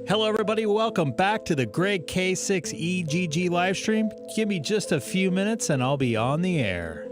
Hello everybody, welcome back to the Greg K6EGG live stream. Give me just a few minutes and I'll be on the air.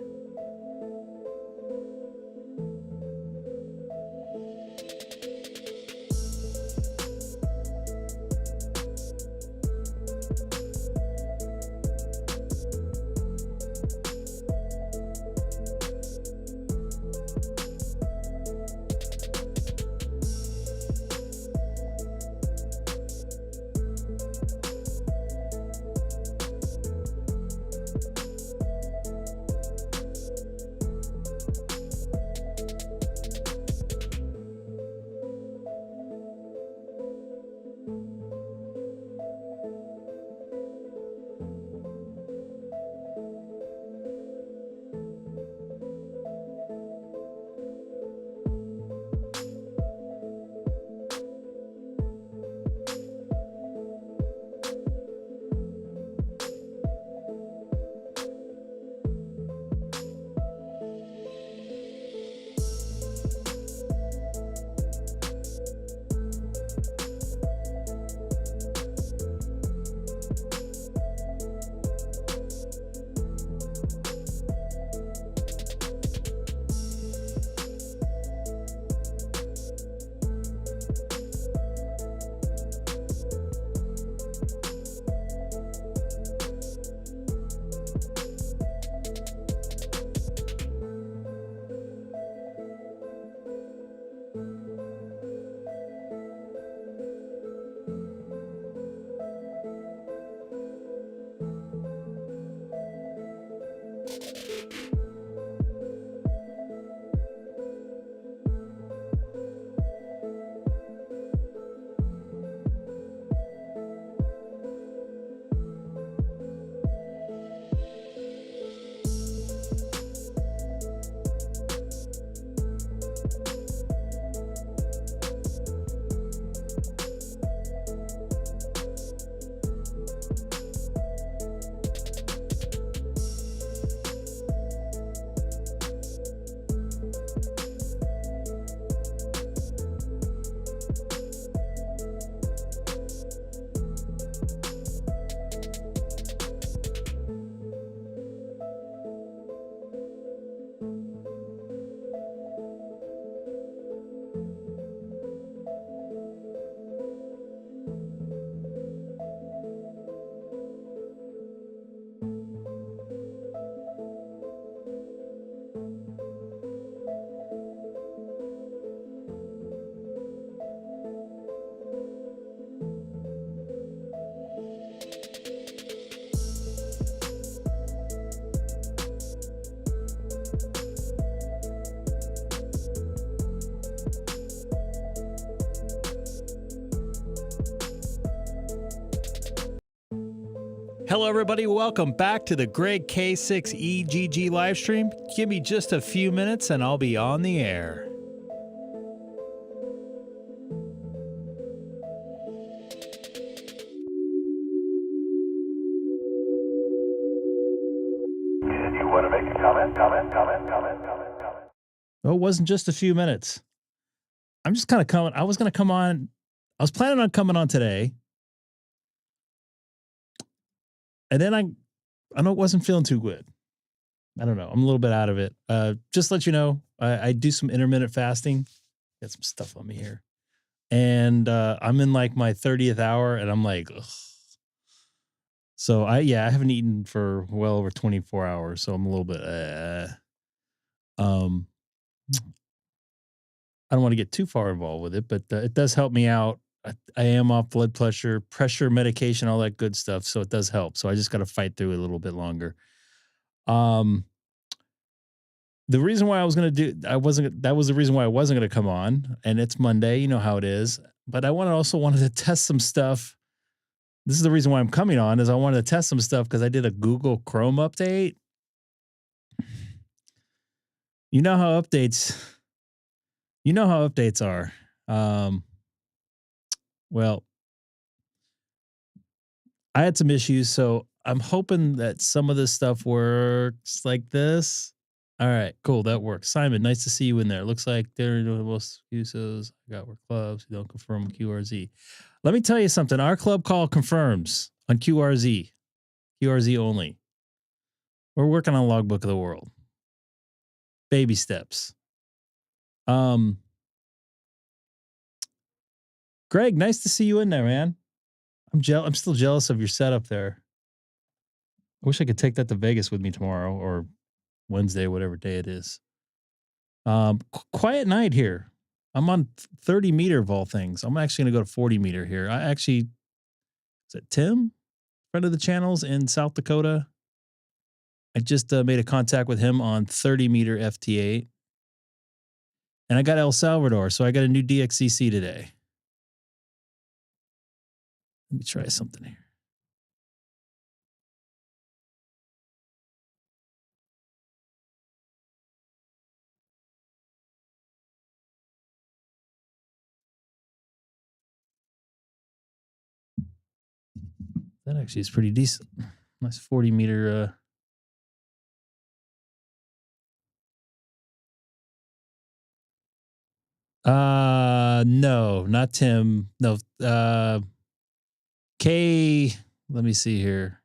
Hello everybody, welcome back to the Greg K6EGG live stream. Give me just a few minutes and I'll be on the air. You want to make a comment? Oh, it wasn't just a few minutes. I'm just kind of coming. I was planning on coming on today. And then I know it wasn't feeling too good. I don't know. I'm a little bit out of it. Just to let you know, I do some intermittent fasting. Got some stuff on me here. And I'm in like my 30th hour and I'm like, ugh. So I haven't eaten for well over 24 hours. So I'm a little bit, I don't want to get too far involved with it, but it does help me out. I am off blood pressure medication, all that good stuff. So it does help. So I just got to fight through it a little bit longer. The reason why that was the reason why I wasn't going to come on, and it's Monday, you know how it is, but I wanted to test some stuff. This is the reason why I'm coming on, is I wanted to test some stuff because I did a Google Chrome update. You know how updates are. Well, I had some issues, so I'm hoping that some of this stuff works like this. All right, cool. That works. Simon, nice to see you in there. Looks like they're doing most uses. I got work clubs. We don't confirm QRZ. Let me tell you something. Our club call confirms on QRZ. QRZ only. We're working on Logbook of the World. Baby steps. Greg, nice to see you in there, man. I'm still jealous of your setup there. I wish I could take that to Vegas with me tomorrow or Wednesday, whatever day it is. Quiet night here. I'm on 30 meter of all things. I'm actually going to go to 40 meter here. Is it Tim? Friend of the channels in South Dakota. I just made a contact with him on 30 meter FT8. And I got El Salvador, so I got a new DXCC today. Let me try something here. That actually is pretty decent. Nice 40 meter. No, not Tim. No, let me see here.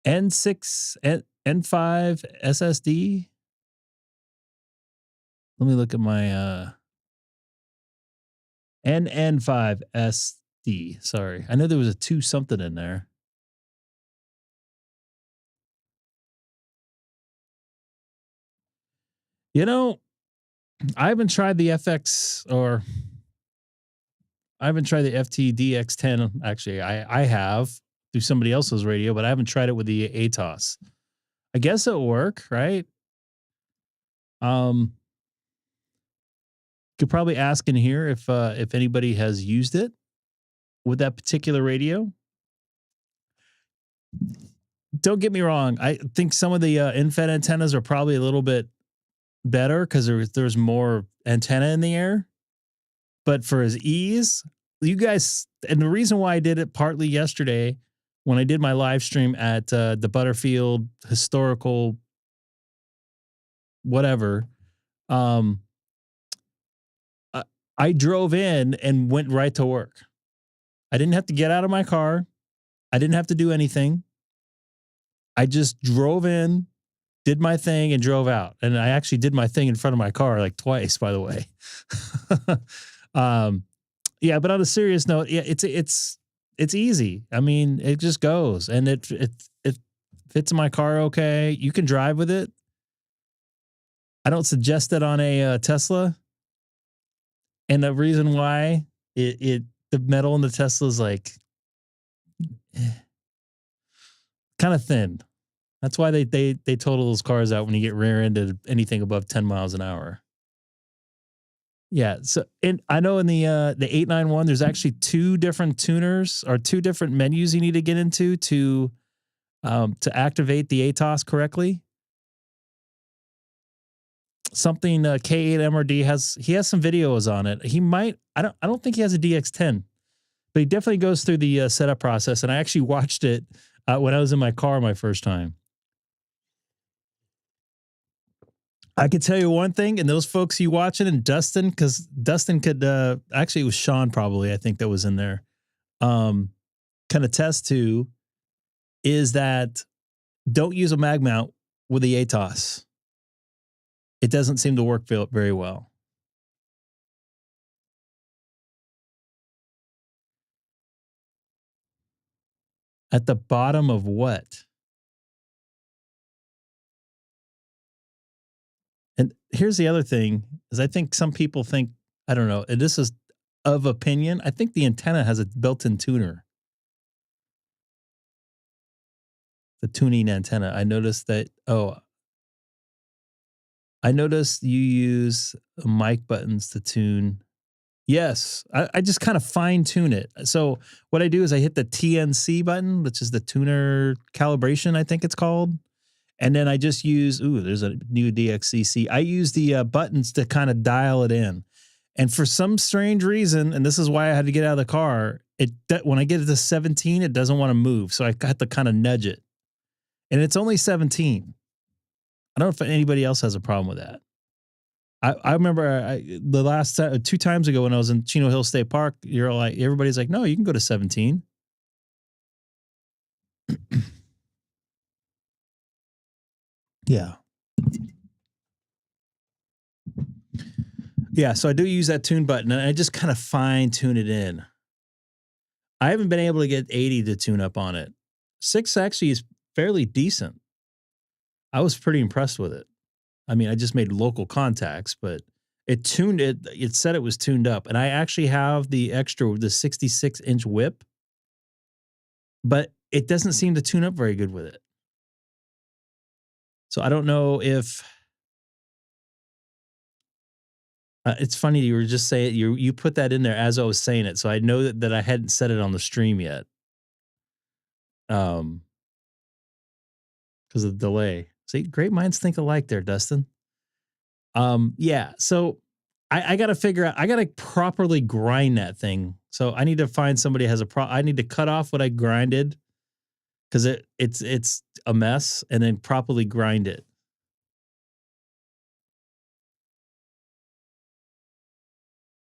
N6, N5 SSD. Let me look at my NN5 SD. Sorry. I know there was a 2 something in there. You know, I haven't tried the FT8 Actually, I have through somebody else's radio, but I haven't tried it with the ATOS. I guess it'll work, right? Could probably ask in here if anybody has used it with that particular radio. Don't get me wrong. I think some of the infed antennas are probably a little bit better because there's more antenna in the air. But for his ease, you guys, and the reason why I did it partly yesterday when I did my live stream at the Butterfield Historical whatever, I drove in and went right to work. I didn't have to get out of my car. I didn't have to do anything. I just drove in, did my thing, and drove out. And I actually did my thing in front of my car like twice, by the way. Yeah, but on a serious note, yeah, it's easy. I mean, it just goes, and it fits in my car okay. You can drive with it. I don't suggest it on a Tesla. And the reason why the metal in the Tesla is like kind of thin. That's why they total those cars out when you get rear ended anything above 10 miles an hour. Yeah. So I know in the 891, there's actually 2 different tuners or 2 different menus you need to get into to activate the ATOS correctly. Something K8 MRD has some videos on it. He might, I don't think he has a DX10, but he definitely goes through the setup process. And I actually watched it when I was in my car my first time. I could tell you one thing, and those folks you watching, and Dustin, because Dustin could actually it was Sean probably, I think that was in there, kind of test to, is that don't use a mag mount with the ATOS. It doesn't seem to work very well. At the bottom of what? And here's the other thing, is I think some people think, I don't know, and this is of opinion, I think the antenna has a built-in tuner. The tuning antenna. I noticed that, I noticed you use mic buttons to tune. Yes, I just kind of fine tune it. So what I do is I hit the TNC button, which is the tuner calibration, I think it's called. And then I just use, there's a new DXCC. I use the buttons to kind of dial it in. And for some strange reason, and this is why I had to get out of the car, when I get to 17, it doesn't want to move. So I have to kind of nudge it. and it's only 17. I don't know if anybody else has a problem with that. I remember the last 2 times ago when I was in Chino Hill State Park, you're like, everybody's like, no, you can go to 17. Yeah. Yeah. So I do use that tune button and I just kind of fine tune it in. I haven't been able to get 80 to tune up on it. 6 actually is fairly decent. I was pretty impressed with it. I mean, I just made local contacts, but it tuned it. It said it was tuned up. And I actually have the 66-inch whip, but it doesn't seem to tune up very good with it. So I don't know if it's funny. You were just saying you put that in there as I was saying it. So I know that I hadn't said it on the stream yet. Because of the delay. See, great minds think alike there, Dustin. Yeah. So I got to figure out, I got to properly grind that thing. So I need to find somebody who has I need to cut off what I grinded because it's a mess and then properly grind it.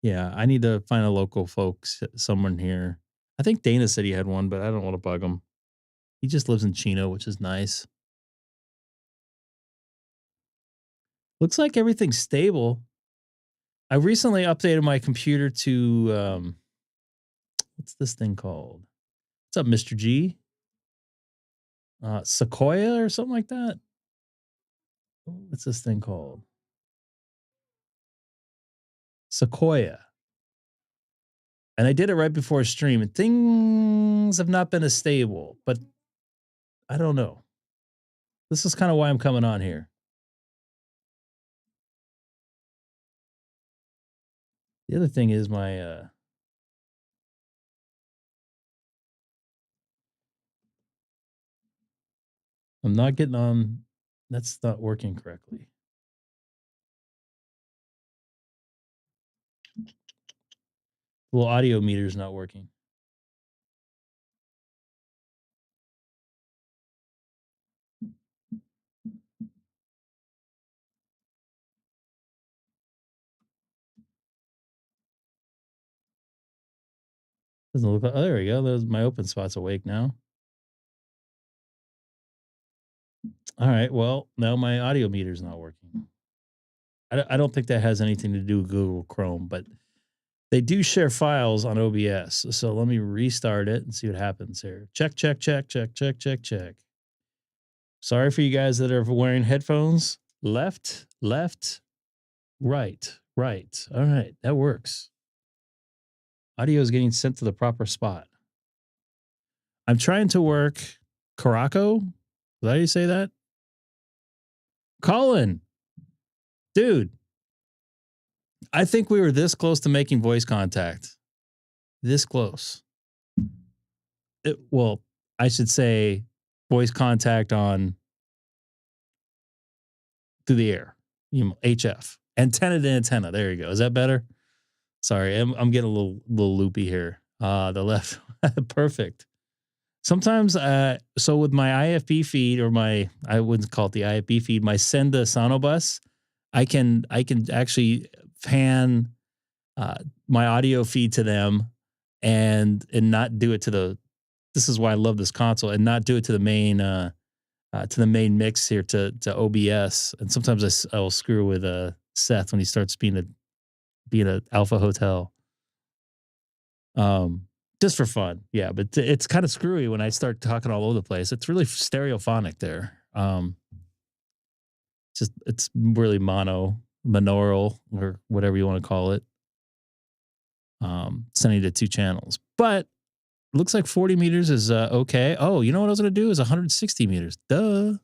Yeah. I need to find a local folks, someone here. I think Dana said he had one, but I don't want to bug him. He just lives in Chino, which is nice. Looks like everything's stable. I recently updated my computer to, what's this thing called? What's up, Mr. G? Sequoia or something like that? What's this thing called? Sequoia. And I did it right before stream, and things have not been as stable, but I don't know. This is kind of why I'm coming on here. The other thing is my I'm not getting on. That's not working correctly. The little audio meter is not working. Doesn't look like. Oh, there we go. My Openspot's awake now. All right. Well, now my audio meter's not working. I don't think that has anything to do with Google Chrome, but they do share files on OBS. So let me restart it and see what happens here. Check. Sorry for you guys that are wearing headphones. Left, right. All right. That works. Audio is getting sent to the proper spot. I'm trying to work Caraco. Is that how you say that? Colin, dude, I think we were this close to making voice contact. This close. Well, I should say voice contact on through the air. HF. Antenna to antenna. There you go. Is that better? Sorry, I'm getting a little loopy here. The left. Perfect. Sometimes, so with my IFB feed or I wouldn't call it the IFB feed, my send to Sonobus, I can actually fan my audio feed to them and not do it to this is why I love this console and not do it to the main mix here to OBS. And sometimes I will screw with Seth when he starts being a Alpha Hotel. Just for fun. Yeah, but it's kind of screwy when I start talking all over the place. It's really stereophonic there. It's really monaural or whatever you want to call it. Sending to 2 channels. But it looks like 40 meters is okay. Oh, you know what I was going to do is 160 meters. Duh.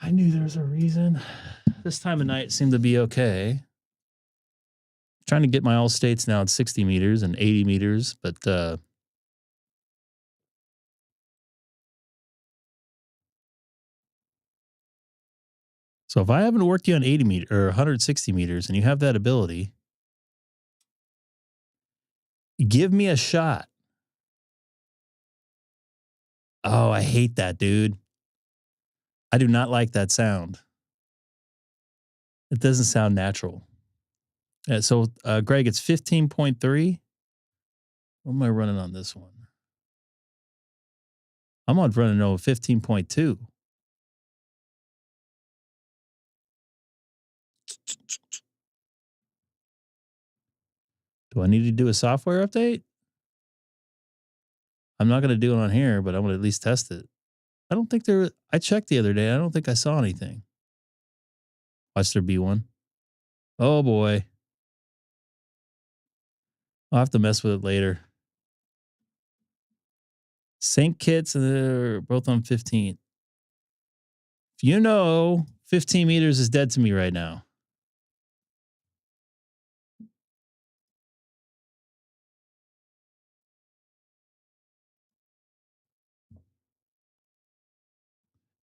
I knew there was a reason. This time of night seemed to be okay. Trying to get my all states now at 60 meters and 80 meters, but so if I haven't worked you on 80 meters or 160 meters and you have that ability, give me a shot. Oh, I hate that, dude. I do not like that sound. It doesn't sound natural. So, Greg, it's 15.3. What am I running on this one? I'm on running on 15.2. Do I need to do a software update? I'm not going to do it on here, but I'm going to at least test it. I don't think I checked the other day. I don't think I saw anything. Watch there be one. Oh boy. I'll have to mess with it later. Sync kits, they're both on 15. You know, 15 meters is dead to me right now.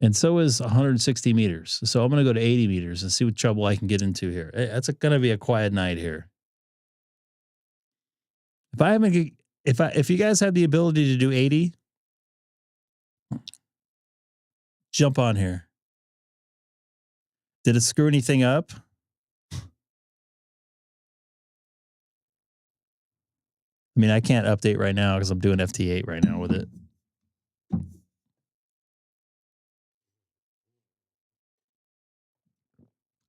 And so is 160 meters. So I'm going to go to 80 meters and see what trouble I can get into here. That's going to be a quiet night here. If you guys have the ability to do 80, jump on here. Did it screw anything up? I mean, I can't update right now because I'm doing FT8 right now with it.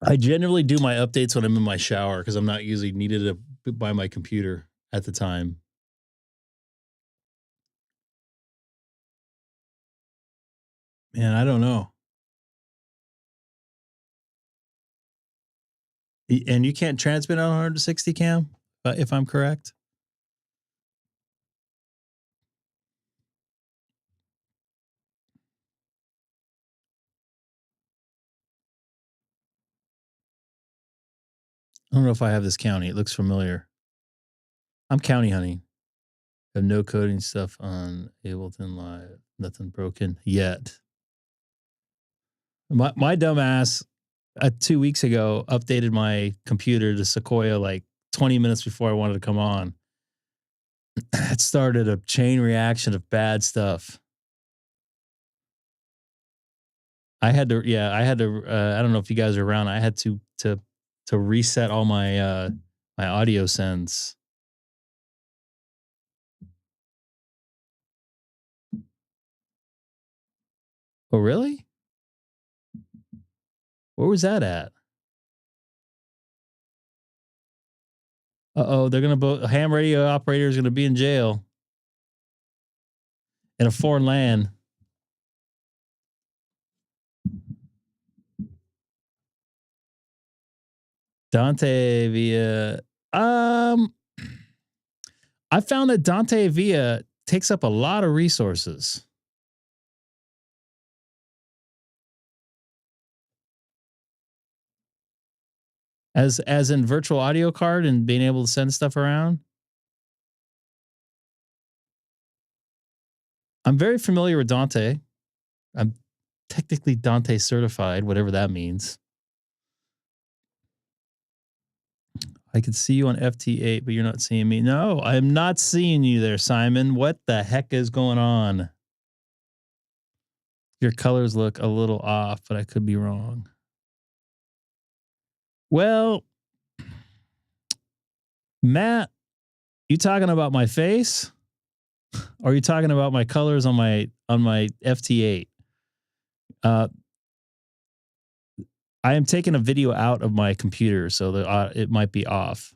I generally do my updates when I'm in my shower because I'm not usually needed by my computer at the time. Man, I don't know. And you can't transmit on 160 cam, if I'm correct. I don't know if I have this county. It looks familiar. I'm county hunting. I have no coding stuff on Ableton Live. Nothing broken yet. My dumb ass 2 weeks ago updated my computer to Sequoia like 20 minutes before I wanted to come on. It started a chain reaction of bad stuff. I had to I don't know if you guys are around. I had to reset all my my audio sends. Oh, really? Where was that at? Uh-oh, they're going to ham radio operator is going to be in jail in a foreign land. Dante Via. I found that Dante Via takes up a lot of resources. As in virtual audio card and being able to send stuff around. I'm very familiar with Dante. I'm technically Dante certified, whatever that means. I can see you on FT8, but you're not seeing me. No, I'm not seeing you there, Simon. What the heck is going on? Your colors look a little off, but I could be wrong. Well, Matt, you talking about my face? Or are you talking about my colors on my FT8? I am taking a video out of my computer, so it might be off.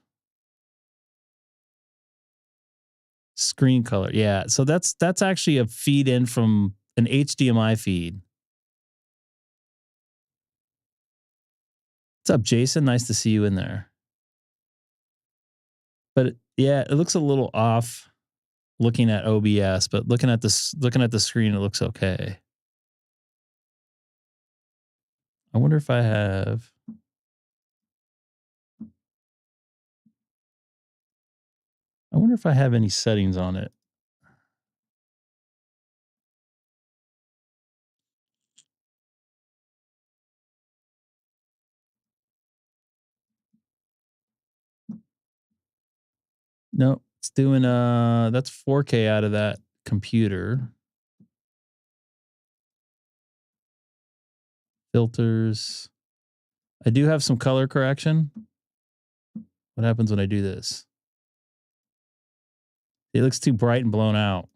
Screen color, yeah. So that's actually a feed in from an HDMI feed. What's up, Jason? Nice to see you in there. But yeah, it looks a little off looking at OBS, but looking at the screen, it looks okay. I wonder if I have. I wonder if I have any settings on it. No, it's doing that's 4K out of that computer. Filters. I do have some color correction. What happens when I do this? It looks too bright and blown out.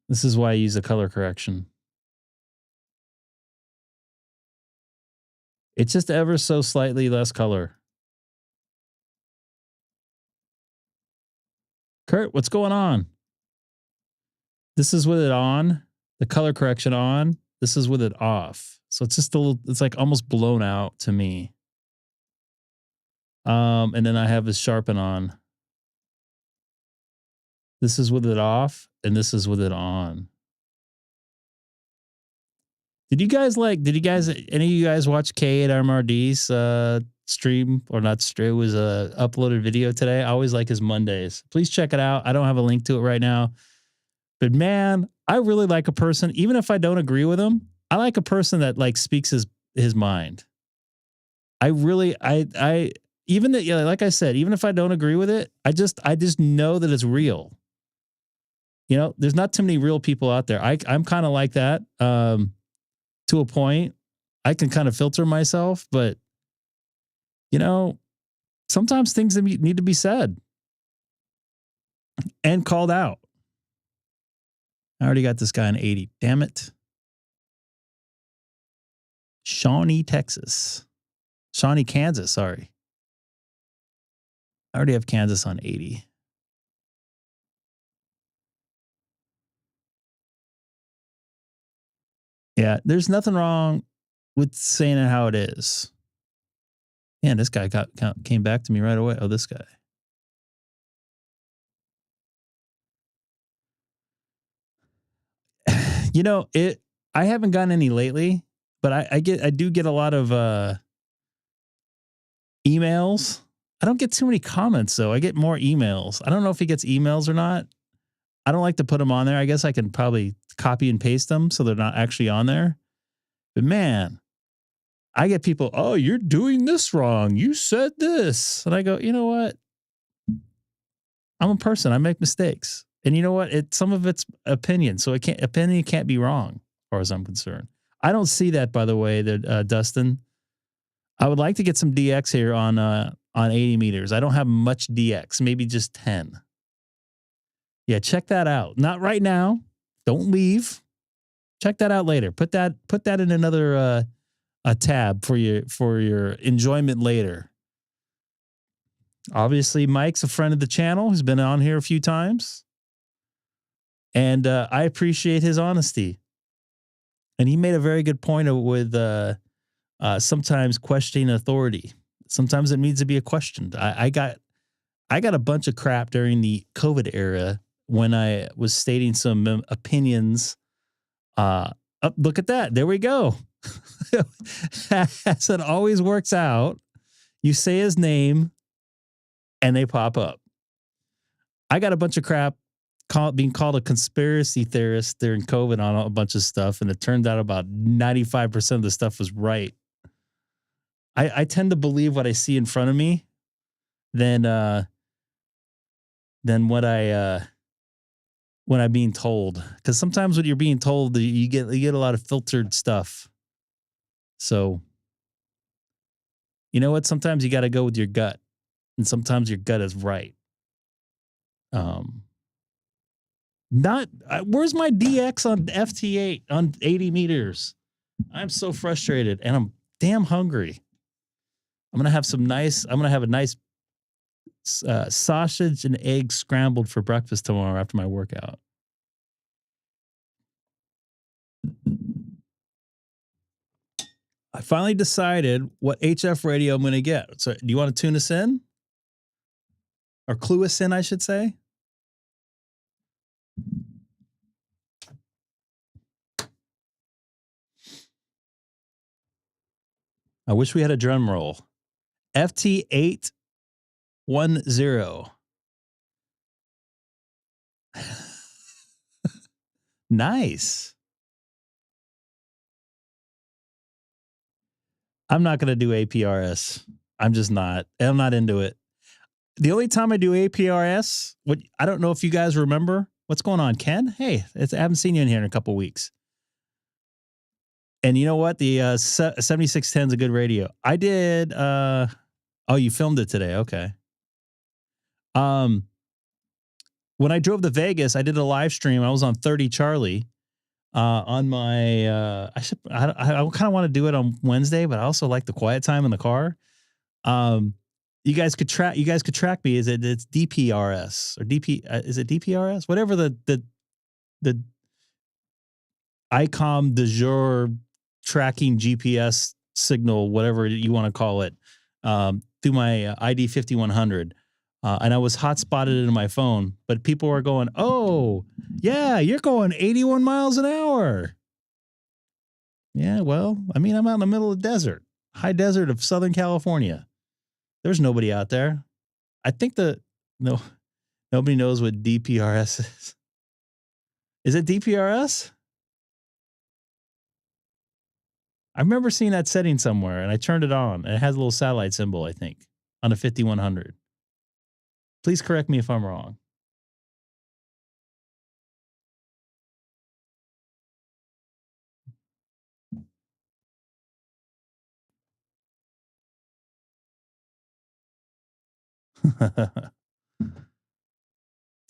This is why I use the color correction. It's just ever so slightly less color. Kurt, what's going on? This is with it on, the color correction on. This is with it off. So it's just a little, it's like almost blown out to me. And then I have this sharpen on. This is with it off, and this is with it on. Did you guys, any of you guys watch K8 RMRD's stream or not stream? It was a uploaded video today. I always like his Mondays. Please check it out. I don't have a link to it right now. But man, I really like a person, even if I don't agree with him, I like a person that like speaks his mind. Even that, yeah, like I said, even if I don't agree with it, I just know that it's real. You know, there's not too many real people out there. I'm kind of like that to a point. I can kind of filter myself, but you know, sometimes things need to be said and called out. I already got this guy in 80. Damn it. Shawnee, Texas. Shawnee, Kansas, sorry. I already have Kansas on 80. Yeah, there's nothing wrong with saying it how it is. Man, this guy came back to me right away. Oh, this guy. You know, I haven't gotten any lately, but I do get a lot of emails. I don't get too many comments though. I get more emails. I don't know if he gets emails or not. I don't like to put them on there. I guess I can probably copy and paste them so they're not actually on there. But man, I get people, oh, you're doing this wrong. You said this. And I go, you know what? I'm a person. I make mistakes. And you know what? Some of it's opinion. So opinion can't be wrong as far as I'm concerned. I don't see that, by the way, that Dustin. I would like to get some DX here on 80 meters. I don't have much DX, maybe just 10. Yeah, check that out. Not right now. Don't leave. Check that out later. Put that in another a tab for your enjoyment later. Obviously, Mike's a friend of the channel. He's been on here a few times. And I appreciate his honesty. And he made a very good point with sometimes questioning authority. Sometimes it needs to be a question. I got a bunch of crap during the COVID era when I was stating some opinions. Look at that. There we go. As it always works out, you say his name and they pop up. I got a bunch of crap being called a conspiracy theorist during COVID on a bunch of stuff, and it turned out about 95% of the stuff was right. I tend to believe what I see in front of me than what when I'm being told. Because sometimes when you're being told, you get a lot of filtered stuff. So, you know what? Sometimes you got to go with your gut, and sometimes your gut is right. Where's my DX on FT8 on 80 meters? I'm so frustrated, and I'm damn hungry. I'm gonna have a nice sausage and egg scrambled for breakfast tomorrow after my workout. I finally decided what HF radio I'm going to get. So do you want to tune us in? Or clue us in, I should say? I wish we had a drum roll. FT8 10. Nice. I'm not going to do APRS. I'm just not. I'm not into it. The only time I do APRS, I don't know if you guys remember. What's going on, Ken? Hey, I haven't seen you in here in a couple of weeks. And you know what? The 7610 is a good radio. I did. Oh, you filmed it today. Okay. When I drove to Vegas, I did a live stream. I was on 30 Charlie on my. I kind of want to do it on Wednesday, but I also like the quiet time in the car. You guys could track me. It's DPRS or DP? Is it DPRS? Whatever the Icom de jour tracking GPS signal, whatever you want to call it, through my ID 5100. And I was hotspotted into my phone, but people were going, "Oh, yeah, you're going 81 miles an hour." Yeah, well, I mean, I'm out in the middle of the desert, high desert of Southern California. There's nobody out there. I think nobody knows what DPRS is. Is it DPRS? I remember seeing that setting somewhere, and I turned it on, and it has a little satellite symbol, I think, on a 5100. Please correct me if I'm wrong.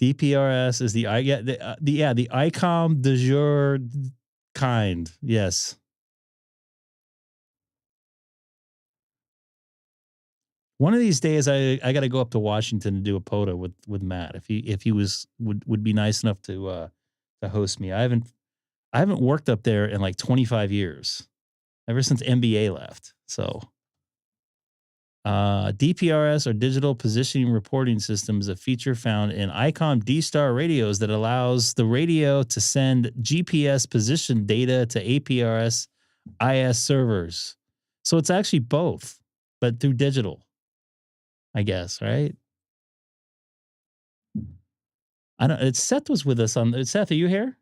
DPRS is the Icom de jour kind. Yes. One of these days, I got to go up to Washington to do a POTA with Matt if he would be nice enough to host me. I haven't worked up there in like 25 years, ever since MBA left. So, DPRS or digital positioning reporting system is a feature found in Icom DStar radios that allows the radio to send GPS position data to APRS IS servers. So it's actually both, but through digital, I guess, right? I don't. Seth was with us on. Seth, are you here?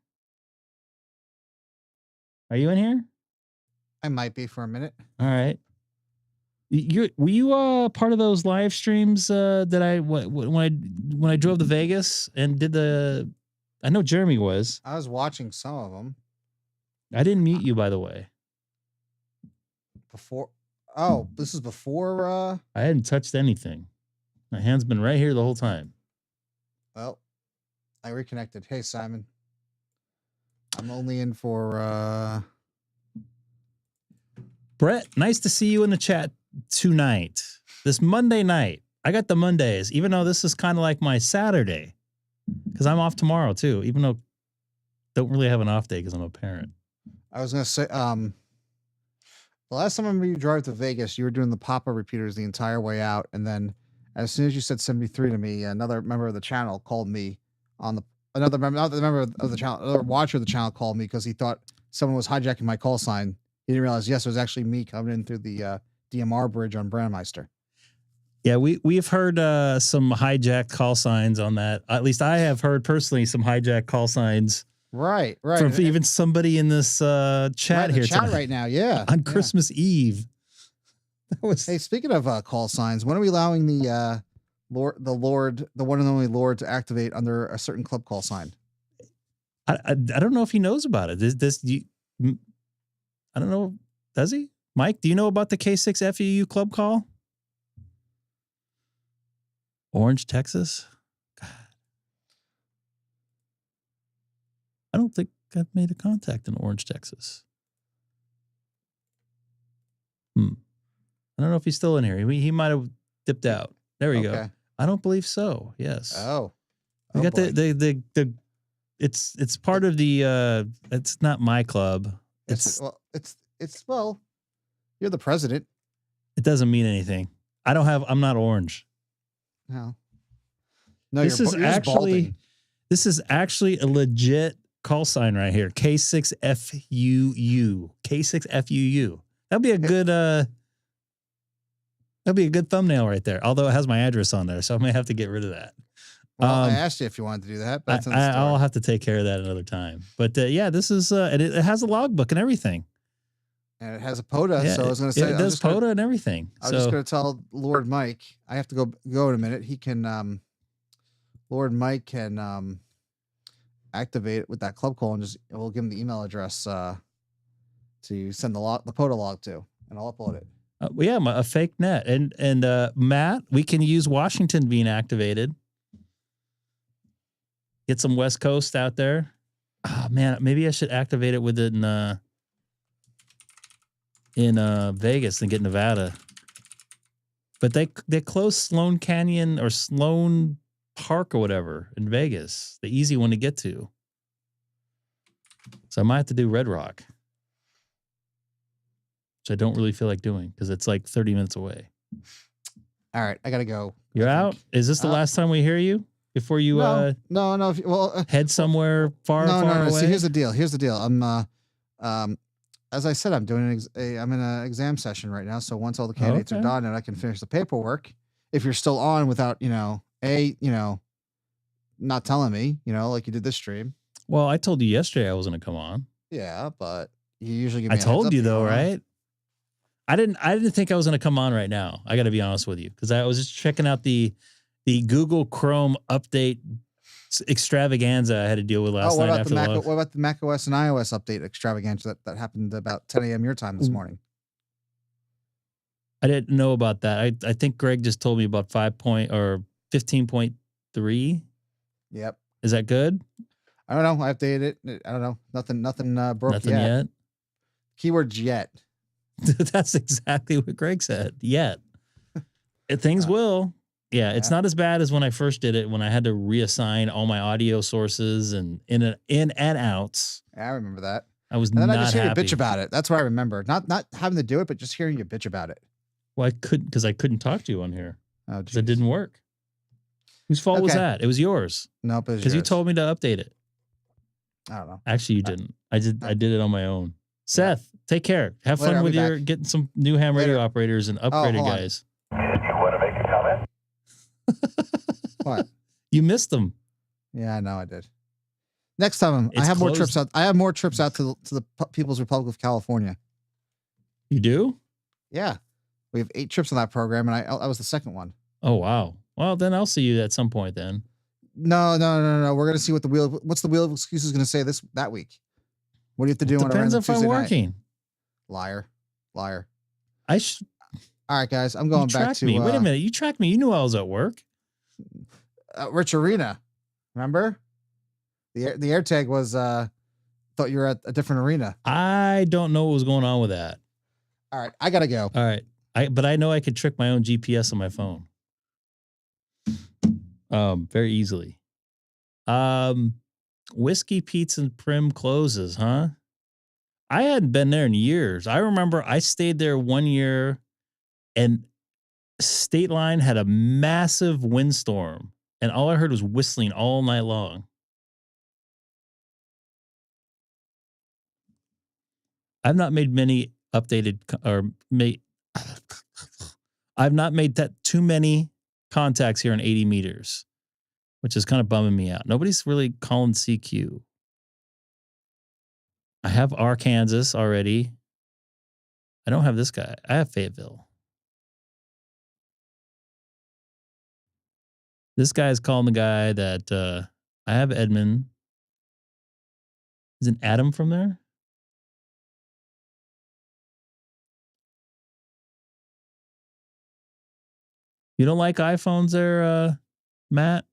Are you in here? I might be for a minute. All right. Were you part of those live streams that when I drove to Vegas and did the? I know Jeremy was. I was watching some of them. I didn't mute you, by the way. Before. Oh, this is before. I hadn't touched anything. My hand's been right here the whole time. Well, I reconnected. Hey, Simon. I'm only in for. Brett, nice to see you in the chat tonight. This Monday night. I got the Mondays, even though this is kind of like my Saturday. Because I'm off tomorrow, too. Even though I don't really have an off day because I'm a parent. I was going to say, the last time I remember you drive to Vegas, you were doing the pop-up repeaters the entire way out. And then as soon as you said 73 to me, another member of the channel called me on the, another member, not the member of the channel, another watcher of the channel called me because he thought someone was hijacking my call sign. He didn't realize, yes, it was actually me coming in through the DMR bridge on Brandmeister. Yeah, we've heard some hijacked call signs on that. At least I have heard personally some hijacked call signs. Right. From even somebody in this chat here chat right now, yeah. On Christmas Eve. That was. Hey, speaking of call signs, when are we allowing the one and only Lord, to activate under a certain club call sign? I don't know if he knows about it. I don't know. Does he? Mike, do you know about the K6FUU club call? Orange, Texas? God. I don't think I've made a contact in Orange, Texas. I don't know if he's still in here. He might have dipped out. There we go. I don't believe so. Yes. Oh. We got the it's part of the it's not my club. Well, you're the president. It doesn't mean anything. I'm not orange. No, this is actually a legit call sign right here. K6FUU. K6FUU. That'd be a good thumbnail right there. Although it has my address on there, so I may have to get rid of that. Well, I asked you if you wanted to do that, but I'll have to take care of that another time. But yeah, this is and it has a logbook and everything. And it has a POTA, so I was going to say... it does POTA and everything. I was just going to tell Lord Mike, I have to go in a minute. He can... Lord Mike can activate it with that club call, and we'll give him the email address to send the photo log to, and I'll upload it. Well, yeah, a fake net. And Matt, we can use Washington being activated. Get some West Coast out there. Oh, man, maybe I should activate it within in Vegas and get Nevada. But they closed Sloan Canyon or Sloan Park or whatever in Vegas, the easy one to get to. So I might have to do Red Rock, which I don't really feel like doing because it's like 30 minutes away. All right, I gotta go. You're out? Is this the last time we hear you before you no. Head somewhere far away? See, here's the deal. I'm as I said, I'm doing I'm in an exam session right now. So once all the candidates are done and I can finish the paperwork, if you're still on without, not telling me, like you did this stream. Well, I told you yesterday I was going to come on. Yeah, but you usually give me I told you though, right? I didn't think I was going to come on right now. I got to be honest with you because I was just checking out the Google Chrome update extravaganza I had to deal with last night. What about the Mac OS and iOS update extravaganza that happened about 10 a.m. your time this morning? I didn't know about that. I think Greg just told me about 15.3. Yep. Is that good? I don't know. I updated it. I don't know. Nothing broke Nothing yet. Keyword yet. That's exactly what Greg said. Yet. Things will. Yeah, it's not as bad as when I first did it, when I had to reassign all my audio sources and in and outs. Yeah, I remember that. I was and then not I just hear happy. you bitch about it. That's what I remember. Not having to do it, but just hearing you bitch about it. Well, I couldn't because I couldn't talk to you on here. Oh, because it didn't work. Whose fault was that? It was yours. Nope, because you told me to update it. I don't know. Actually, you didn't. I did it on my own. Seth, take care. Have fun with your getting some new ham radio operators and upgraded guys. Do you want to make a comment? What? You missed them. Yeah, I know I did. Next time I have more trips out. I have more trips out to the People's Republic of California. You do? Yeah, we have 8 trips on that program, and I was the second one. Oh wow! Well, then I'll see you at some point. Then. No. We're gonna see what's the wheel of excuses gonna say that week. What do you have to do? Depends if I'm working. Liar. I should. All right, guys. I'm going back to. Wait a minute. You tracked me. You knew I was at work. Rich Arena. Remember? The AirTag was thought you were at a different arena. I don't know what was going on with that. All right, I gotta go. All right. But I know I could trick my own GPS on my phone. Very easily. Whiskey Pete's and Prim closes, huh? I hadn't been there in years. I remember I stayed there 1 year and State Line had a massive windstorm and all I heard was whistling all night long. I've not made many I've not made that too many contacts here in 80 meters, which is kind of bumming me out. Nobody's really calling CQ. I have Arkansas already. I don't have this guy. I have Fayetteville. This guy is calling the guy that I have Edmond. Isn't Adam from there? You don't like iPhones there, Matt?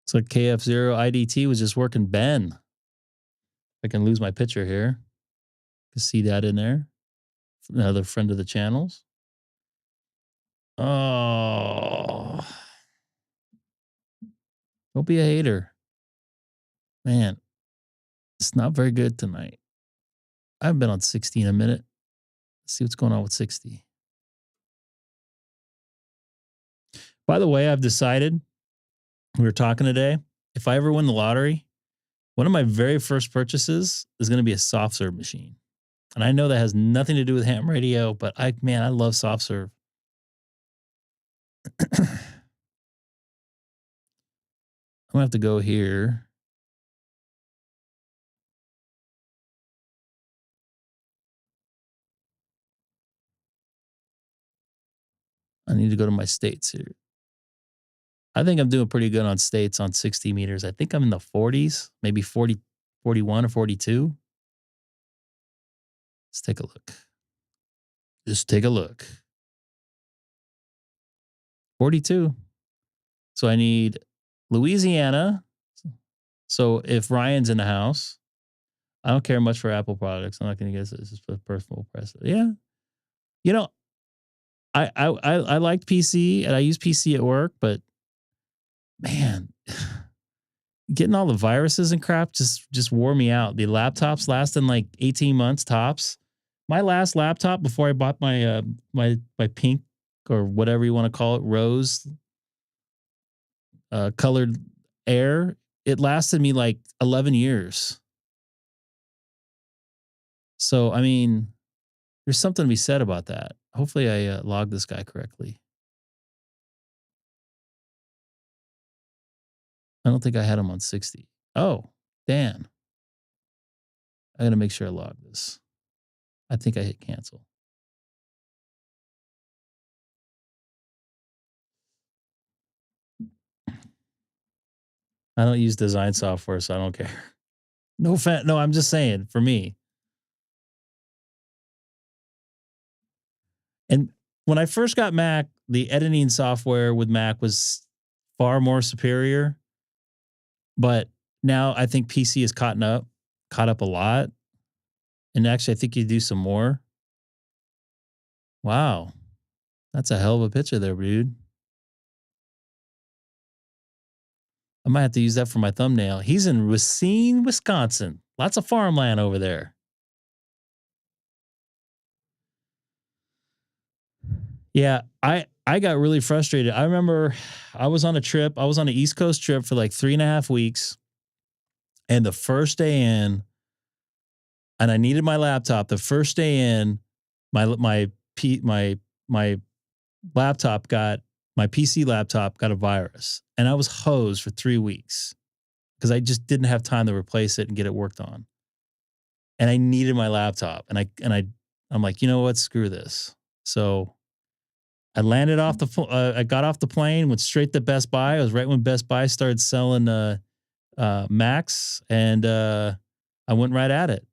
So KF0 IDT was just working Ben. I can lose my picture here. You can see that in there. Another friend of the channels. Oh. Don't be a hater. Man, it's not very good tonight. I haven't been on 60 in a minute. Let's see what's going on with 60. By the way, I've decided, we were talking today, if I ever win the lottery, one of my very first purchases is going to be a soft serve machine. And I know that has nothing to do with ham radio, but I love soft serve. I'm going to have to go here. I need to go to my states here. I think I'm doing pretty good on states on 60 meters. I think I'm in the 40s, maybe 40, 41 or 42. Let's take a look. Just take a look. 42. So I need Louisiana. So if Ryan's in the house, I don't care much for Apple products. I'm not going to guess this is for personal press. Yeah. You know, I liked PC and I use PC at work, but man, getting all the viruses and crap just wore me out. The laptops lasting like 18 months tops. My last laptop before I bought my my pink or whatever you want to call it, rose colored Air, it lasted me like 11 years. So, I mean, there's something to be said about that. Hopefully I logged this guy correctly. I don't think I had him on 60. Oh, damn. I got to make sure I log this. I think I hit cancel. I don't use design software, so I don't care. No, I'm just saying, for me. And when I first got Mac, the editing software with Mac was far more superior. But now I think PC is caught up a lot. And actually, I think you do some more. Wow. That's a hell of a picture there, dude. I might have to use that for my thumbnail. He's in Racine, Wisconsin. Lots of farmland over there. Yeah, I got really frustrated. I remember I was on a trip. I was on an East Coast trip for like 3.5 weeks. And the first day in, and I needed my laptop. The first day in, my laptop got, my PC laptop got a virus. And I was hosed for 3 weeks because I just didn't have time to replace it and get it worked on. And I needed my laptop. And I'm like, you know what? Screw this. So I landed off I got off the plane, went straight to Best Buy. It was right when Best Buy started selling Macs, and I went right at it.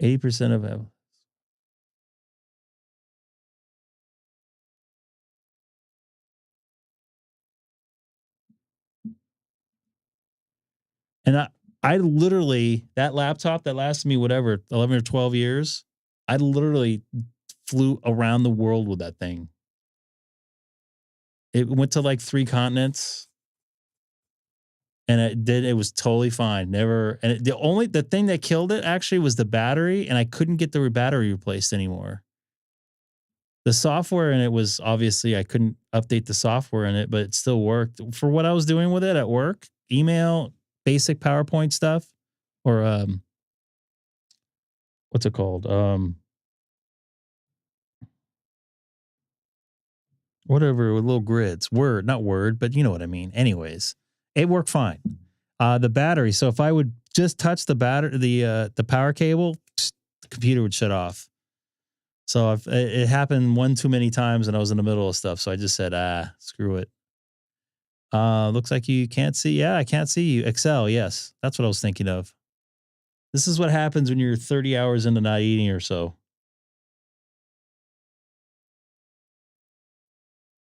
%80 of it. And I literally, that laptop that lasted me whatever, 11 or 12 years, I literally flew around the world with that thing. It went to like 3 continents. And it was totally fine. Never. And the thing that killed it actually was the battery, and I couldn't get the battery replaced anymore. The software in it was obviously, I couldn't update the software in it, but it still worked for what I was doing with it at work. Email, basic PowerPoint stuff, or what's it called? Whatever, with little grids. Word, not Word, but you know what I mean. Anyways, it worked fine. The battery. So if I would just touch the the power cable, the computer would shut off. So if it happened one too many times and I was in the middle of stuff. So I just said, screw it. Looks like you can't see. Yeah, I can't see you. Excel. Yes. That's what I was thinking of. This is what happens when you're 30 hours into not eating or so.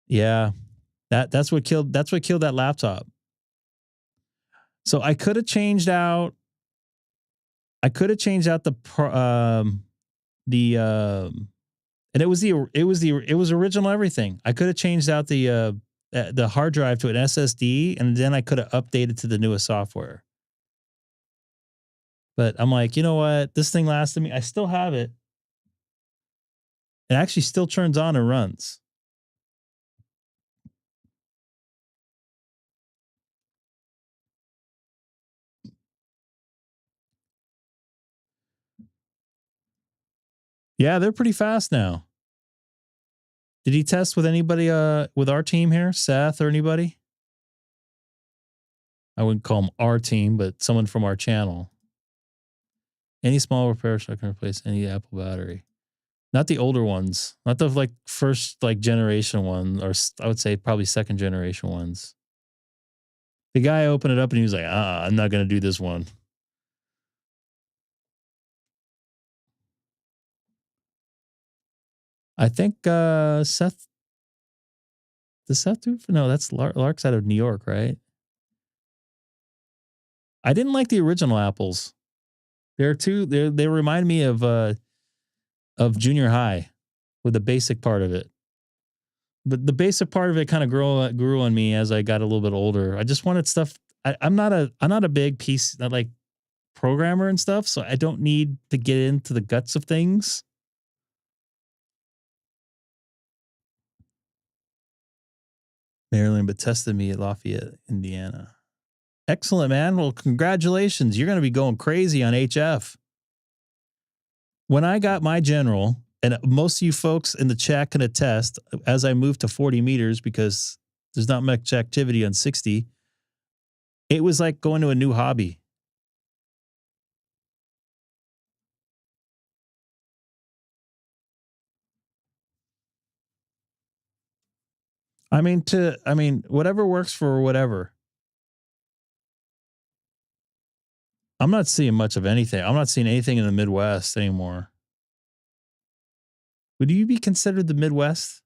Yeah. That's what killed that laptop. So I could have changed out and it was original everything. I could have changed out the hard drive to an SSD, and then I could have updated to the newest software. But I'm like, you know what? This thing lasted me. I still have it. It actually still turns on and runs. Yeah, they're pretty fast now. Did he test with anybody with our team here, Seth or anybody? I wouldn't call him our team, but someone from our channel. Any small repair so I can replace any Apple battery. Not the older ones, not the like first like generation one, or I would say probably second generation ones. The guy opened it up and he was like, I'm not going to do this one. I think Seth, does Seth do? No, that's Lark's out of New York, right? I didn't like the original apples. They're too, they remind me of junior high with the basic part of it. But the basic part of it kind of grew on me as I got a little bit older. I just wanted stuff. I'm not a big piece like programmer and stuff, so I don't need to get into the guts of things. Maryland, but tested me at Lafayette, Indiana. Excellent, man. Well, congratulations. You're going to be going crazy on HF. When I got my general, and most of you folks in the chat can attest, as I moved to 40 meters because there's not much activity on 60, it was like going to a new hobby. I mean, whatever works for whatever. I'm not seeing much of anything. I'm not seeing anything in the Midwest anymore. Would you be considered the Midwest?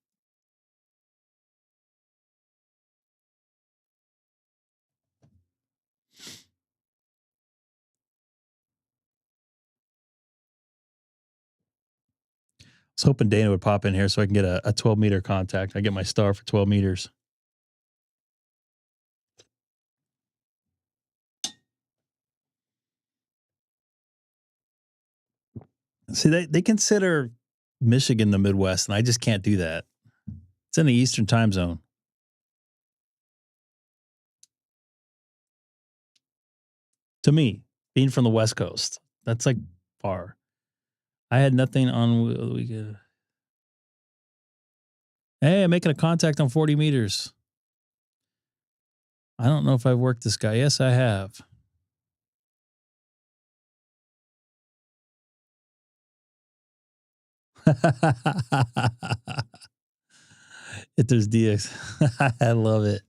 I was hoping Dana would pop in here so I can get a 12 meter contact. I get my star for 12 meters. See, they consider Michigan the Midwest, and I just can't do that. It's in the Eastern time zone. To me, being from the West Coast, that's like far. I had nothing on the weekend. Hey, I'm making a contact on 40 meters. I don't know if I've worked this guy. Yes, I have. If there's DX, I love it.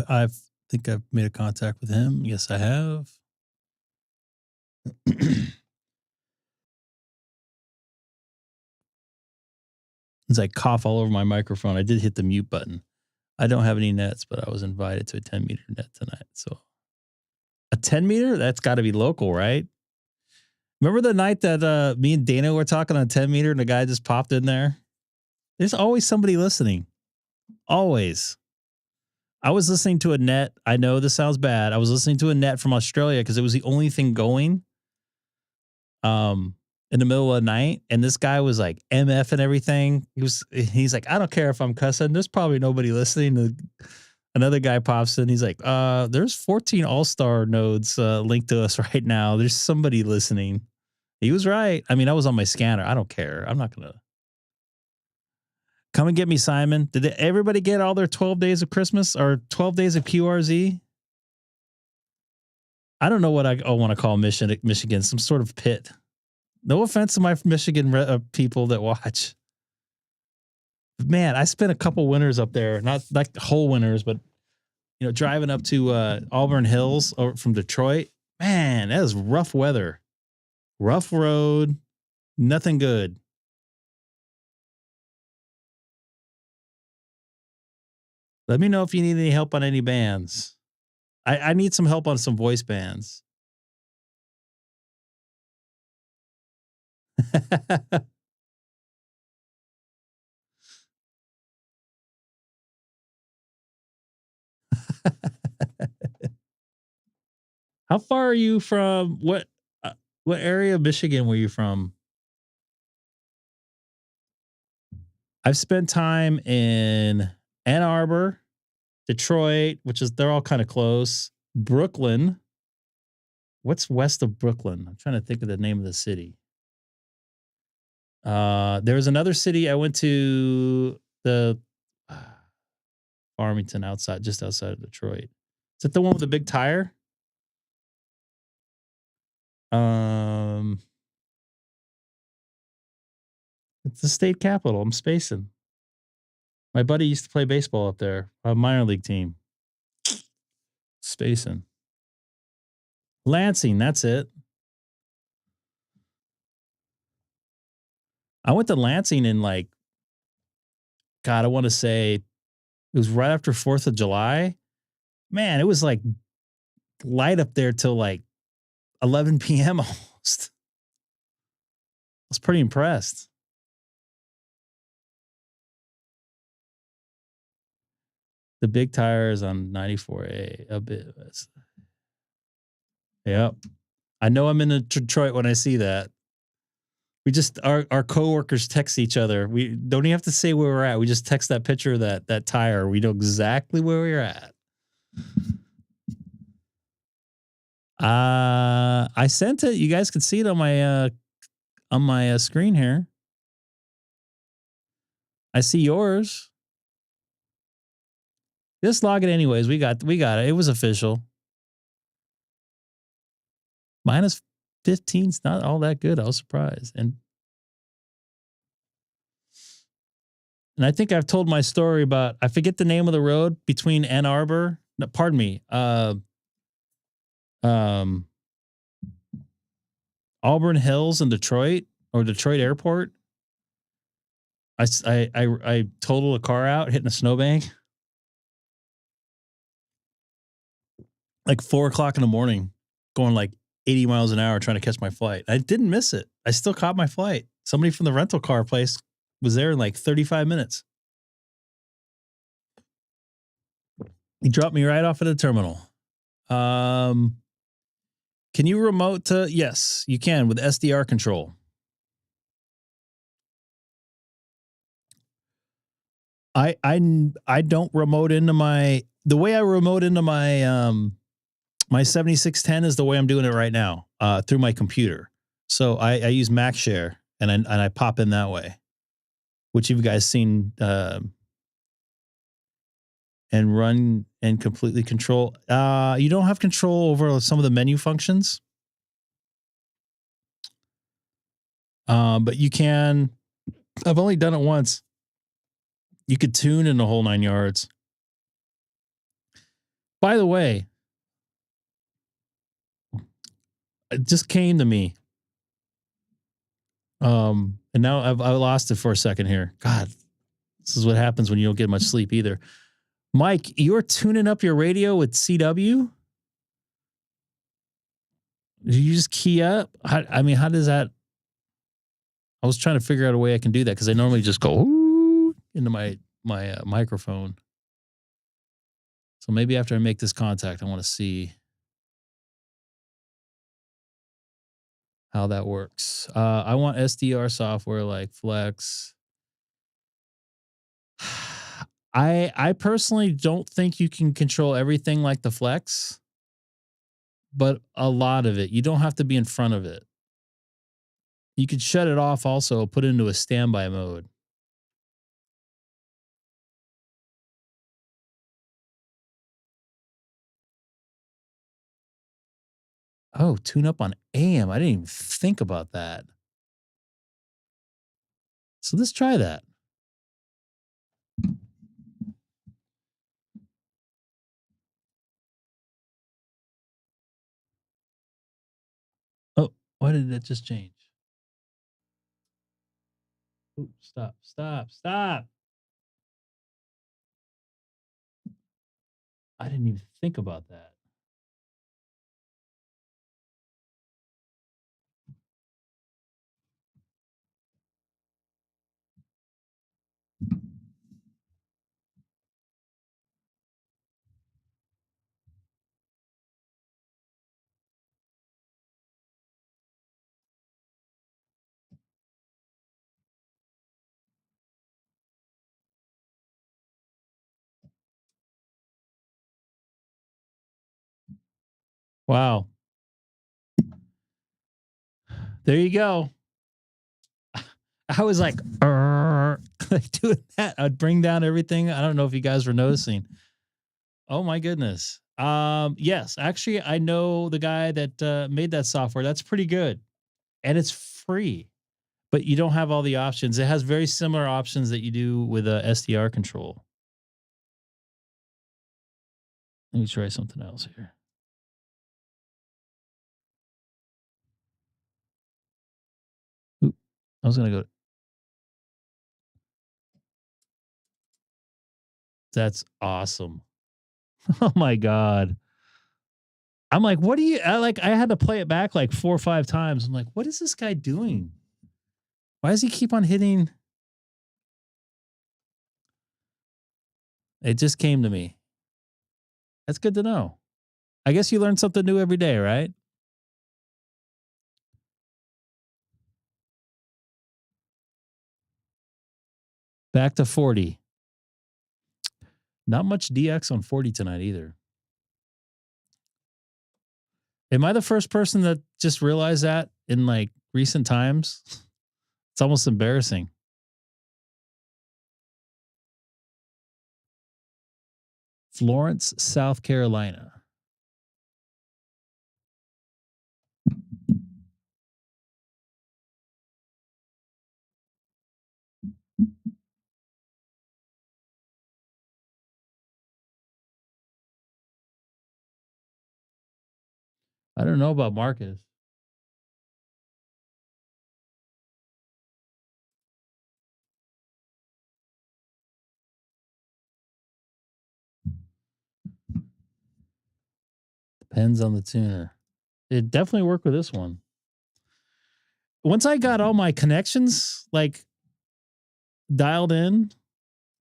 I think I've made a contact with him. Yes, I have. As I cough all over my microphone, I did hit the mute button. I don't have any nets, but I was invited to a 10 meter net tonight. So a 10 meter? That's got to be local, right? Remember the night that me and Dana were talking on 10 meter and the guy just popped in there? There's always somebody listening. Always. I was listening to a net. I know this sounds bad. I was listening to a net from Australia because it was the only thing going in the middle of the night. And this guy was like MF and everything. He's like, I don't care if I'm cussing. There's probably nobody listening. Another guy pops in. He's like, there's 14 Allstar nodes linked to us right now. There's somebody listening. He was right. I mean, I was on my scanner. I don't care. I'm not going to. Come and get me, Simon. Did everybody get all their 12 days of Christmas or 12 days of QRZ? I don't know what I want to call Michigan, some sort of pit. No offense to my Michigan people that watch. Man, I spent a couple winters up there, not like whole winters, but driving up to Auburn Hills or from Detroit. Man, that was rough weather, rough road, nothing good. Let me know if you need any help on any bands. I need some help on some voice bands. How far are you from what area of Michigan were you from? I've spent time in Ann Arbor, Detroit, they're all kind of close, Brooklyn, What's west of Brooklyn? I'm trying to think of the name of the city. There was another city I went to, the Farmington, just outside of Detroit. Is it the one with the big tire? It's the state capital. I'm spacing. My buddy used to play baseball up there, a minor league team. Spacing. Lansing, that's it. I went to Lansing in like, God, I want to say it was right after 4th of July. Man, it was like light up there till like 11 p.m. almost. I was pretty impressed. The big tires on 94A. A bit. Yep. I know I'm in Detroit when I see that. We just our coworkers text each other. We don't even have to say where we're at. We just text that picture of that tire. We know exactly where we're at. I sent it. You guys can see it on my screen here. I see yours. Just log it anyways. We got it. It was official. Minus 15's not all that good. I was surprised. And I think I've told my story about, I forget the name of the road between Ann Arbor. No, pardon me. Auburn Hills and Detroit, or Detroit Airport. I totaled a car out hitting a snowbank. Like 4:00 in the morning, going like 80 miles an hour trying to catch my flight. I didn't miss it. I still caught my flight. Somebody from the rental car place was there in like 35 minutes. He dropped me right off at the terminal. Can you remote to? Yes, you can with SDR control. I don't remote into the way I remote into my 7610 is the way I'm doing it right now, through my computer. So I use MacShare and I pop in that way, which you've guys seen, and run and completely control. You don't have control over some of the menu functions, but you can. I've only done it once. You could tune in the whole 9 yards. By the way, it just came to me. And now I lost it for a second here. God, this is what happens when you don't get much sleep either. Mike, you're tuning up your radio with CW? Did you just key up? How does that? I was trying to figure out a way I can do that because I normally just go into my microphone. So maybe after I make this contact, I want to see how that works. I want SDR software like Flex. I personally don't think you can control everything like the Flex, but a lot of it. You don't have to be in front of it. You could shut it off also, put it into a standby mode. Oh, tune up on AM. I didn't even think about that. So let's try that. Oh, why did that just change? Ooh, stop. I didn't even think about that. Wow. There you go. I was like doing that. I'd bring down everything. I don't know if you guys were noticing. Oh my goodness. Yes, actually, I know the guy that made that software. That's pretty good, and it's free, but you don't have all the options. It has very similar options that you do with a SDR control. Let me try something else here. Oop, I was gonna go. That's awesome. Oh my god. I'm like, what do you I had to play it back like 4 or 5 times. I'm like, what is this guy doing? Why does he keep on hitting? It just came to me. That's good to know. I guess you learn something new every day, right? Back to 40. Not much DX on 40 tonight either. Am I the first person that just realized that in like recent times? It's almost embarrassing. Florence, South Carolina. I don't know about Marcus. Depends on the tuner. It definitely worked with this one. Once I got all my connections like dialed in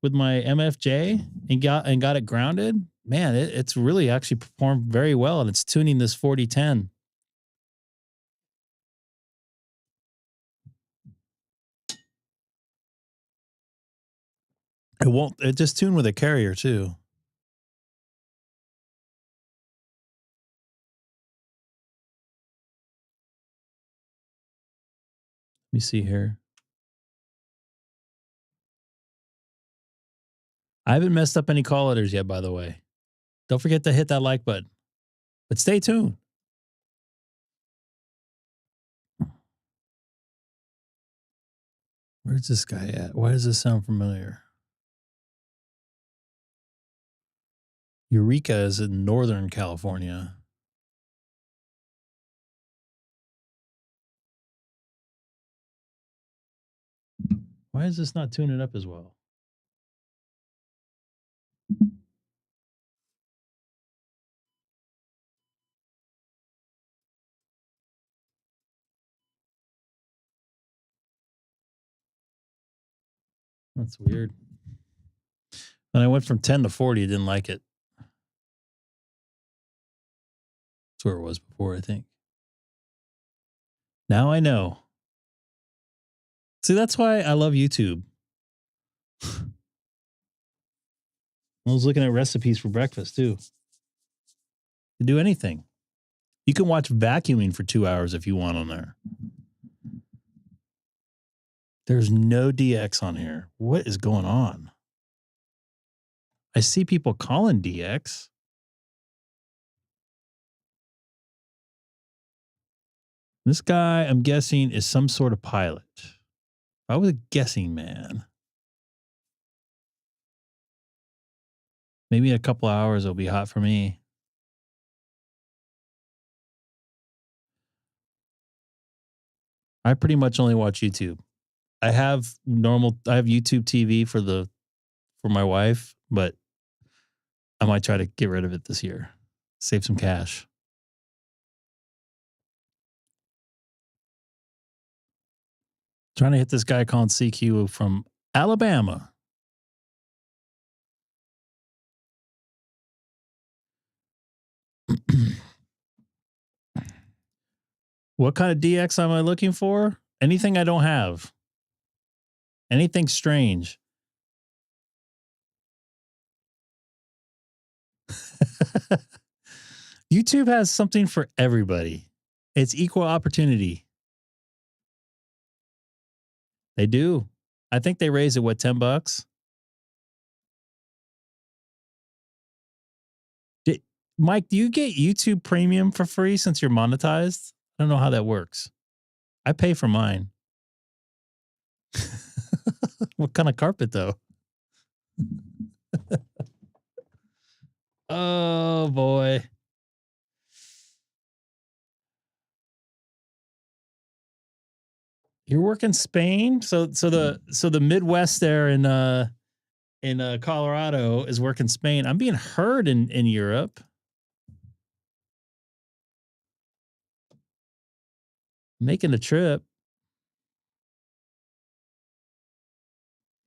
with my MFJ and got it grounded, man, it's really actually performed very well, and it's tuning this 4010. It just tuned with a carrier too. Let me see here. I haven't messed up any call letters yet, by the way. Don't forget to hit that like button. But stay tuned. Where's this guy at? Why does this sound familiar? Eureka is in Northern California. Why is this not tuning up as well? That's weird. And I went from 10 to 40, didn't like it. That's where it was before, I think. Now I know. See, that's why I love YouTube. I was looking at recipes for breakfast too. You do anything. You can watch vacuuming for 2 hours if you want on there. There's no DX on here. What is going on? I see people calling DX. This guy, I'm guessing, is some sort of pilot. I was a guessing man. Maybe in a couple of hours it'll be hot for me. I pretty much only watch YouTube. I have YouTube TV for my wife, but I might try to get rid of it this year. Save some cash. Trying to hit this guy calling CQ from Alabama. What kind of DX am I looking for? Anything I don't have. Anything strange. YouTube has something for everybody. It's equal opportunity. They do. I think they raise it, what, $10? Mike, do you get YouTube Premium for free since you're monetized? I don't know how that works. I pay for mine. What kind of carpet, though? Oh, boy. You're working Spain? So the Midwest there in Colorado is working Spain. I'm being heard in Europe. Making a trip.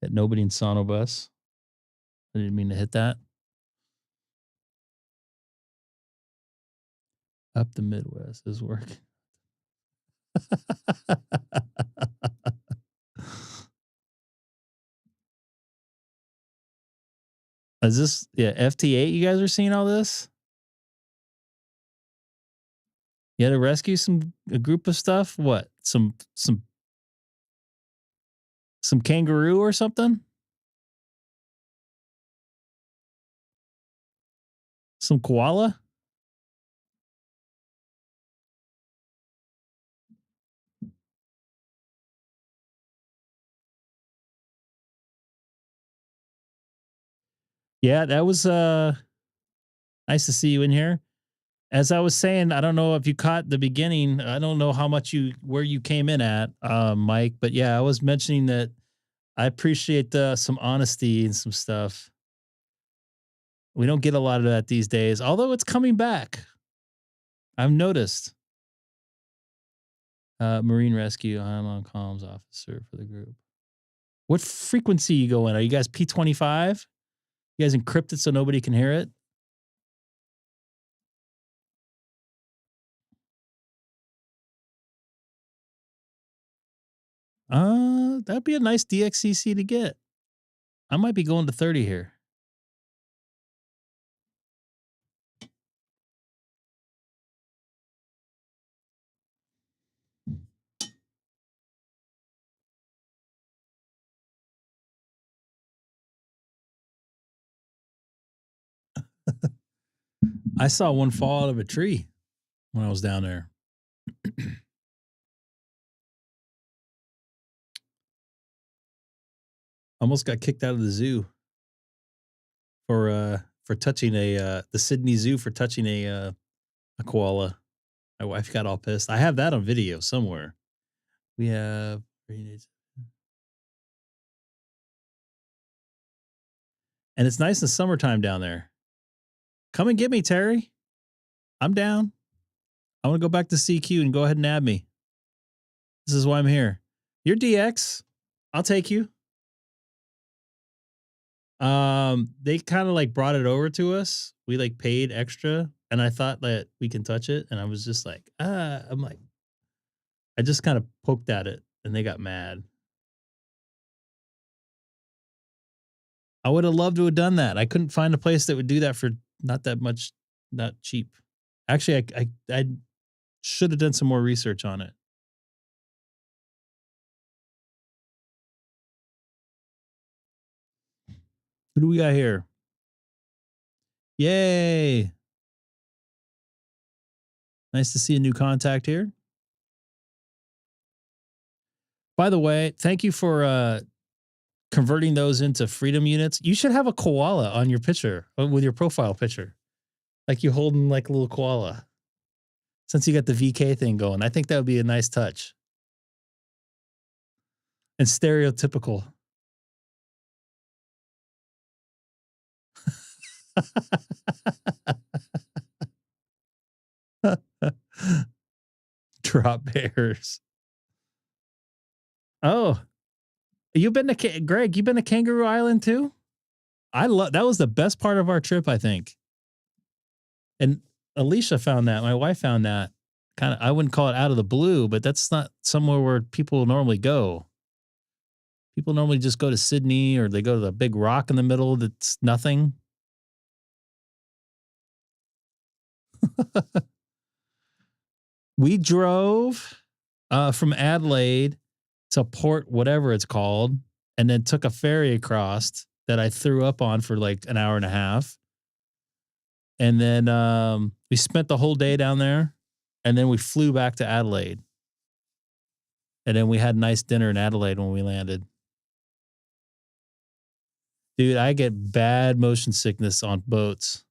That nobody in Sonobus. I didn't mean to hit that. Up the Midwest is working. Is this, yeah, FT8? You guys are seeing all this? You had to rescue a group of stuff? What? Some kangaroo or something? Some koala? Yeah, that was nice to see you in here. As I was saying, I don't know if you caught the beginning. I don't know how much where you came in at, Mike, but yeah, I was mentioning that I appreciate some honesty and some stuff. We don't get a lot of that these days, although it's coming back. I've noticed. Marine Rescue, I'm on comms officer for the group. What frequency you go in? Are you guys P25? You guys encrypt it so nobody can hear it? That'd be a nice DXCC to get. I might be going to 30 here. I saw one fall out of a tree when I was down there. Almost got kicked out of the zoo for touching the Sydney Zoo for touching a koala. My wife got all pissed. I have that on video somewhere. We have and it's nice in the summertime down there. Come and get me, Terry. I'm down. I want to go back to CQ and go ahead and add me. This is why I'm here. You're DX. I'll take you. They kind of like brought it over to us. We like paid extra, and I thought that we can touch it, and I was just like, I'm like, I just kind of poked at it, and they got mad. I would have loved to have done that. I couldn't find a place that would do that for not that much, not cheap. Actually, I should have done some more research on it. Who do we got here? Yay. Nice to see a new contact here. By the way, thank you for converting those into freedom units. You should have a koala on your picture with your profile picture. Like you holding like a little koala. Since you got the VK thing going, I think that would be a nice touch. And stereotypical. Drop bears. Oh, you've been to Greg? You've been to Kangaroo Island too? I love that. Was the best part of our trip, I think. And Alicia found that. My wife found that. Kind of, I wouldn't call it out of the blue, but that's not somewhere where people normally go. People normally just go to Sydney, or they go to the big rock in the middle that's nothing. We drove from Adelaide to Port whatever it's called, and then took a ferry across that I threw up on for like an hour and a half. And then we spent the whole day down there, and then we flew back to Adelaide. And then we had a nice dinner in Adelaide when we landed. Dude, I get bad motion sickness on boats.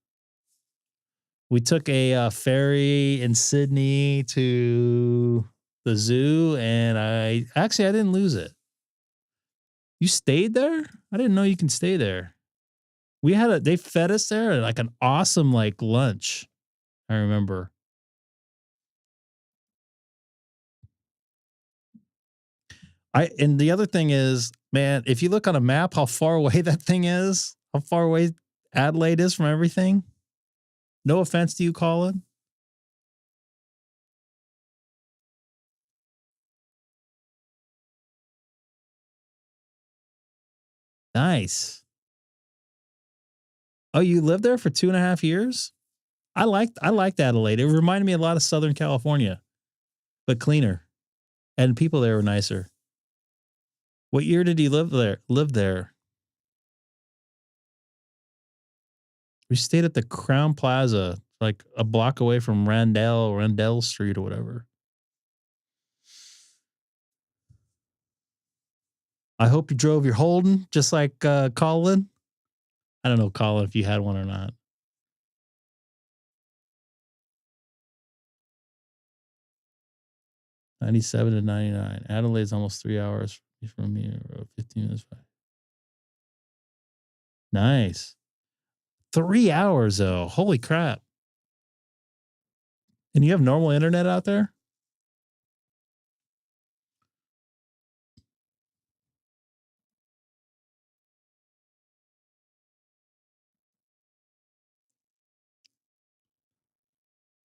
We took a ferry in Sydney to the zoo, and I didn't lose it. You stayed there? I didn't know you can stay there. They fed us there like an awesome like lunch. I remember. And the other thing is, man, if you look on a map, how far away that thing is, how far away Adelaide is from everything. No offense to you, Colin. Nice. Oh, you lived there for 2.5 years? I liked Adelaide. It reminded me a lot of Southern California, but cleaner. And people there were nicer. What year did you live there? We stayed at the Crown Plaza, like a block away from Randell Street or whatever. I hope you drove your Holden, just like Colin. I don't know, Colin, if you had one or not. $97 to $99. Adelaide's almost 3 hours from here. 15 minutes. Nice. 3 hours though. Holy crap. And you have normal internet out there?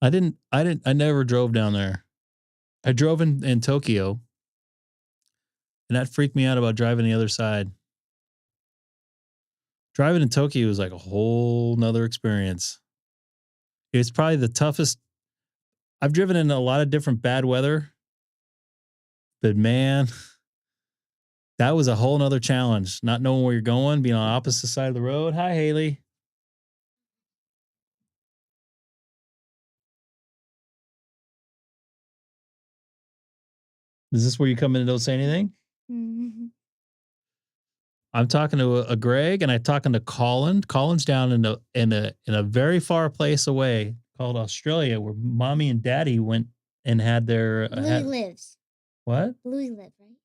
I never drove down there. I drove in Tokyo, and that freaked me out about driving the other side. Driving in Tokyo was like a whole nother experience. It's probably the toughest. I've driven in a lot of different bad weather, but man, that was a whole nother challenge. Not knowing where you're going, being on the opposite side of the road. Hi, Haley. Is this where you come in and don't say anything? Mm-hmm. I'm talking to a Greg, and I'm talking to Colin. Colin's down in a very far place away called Australia, where Mommy and Daddy went and had their. Bluey lives. What? Bluey lives, right?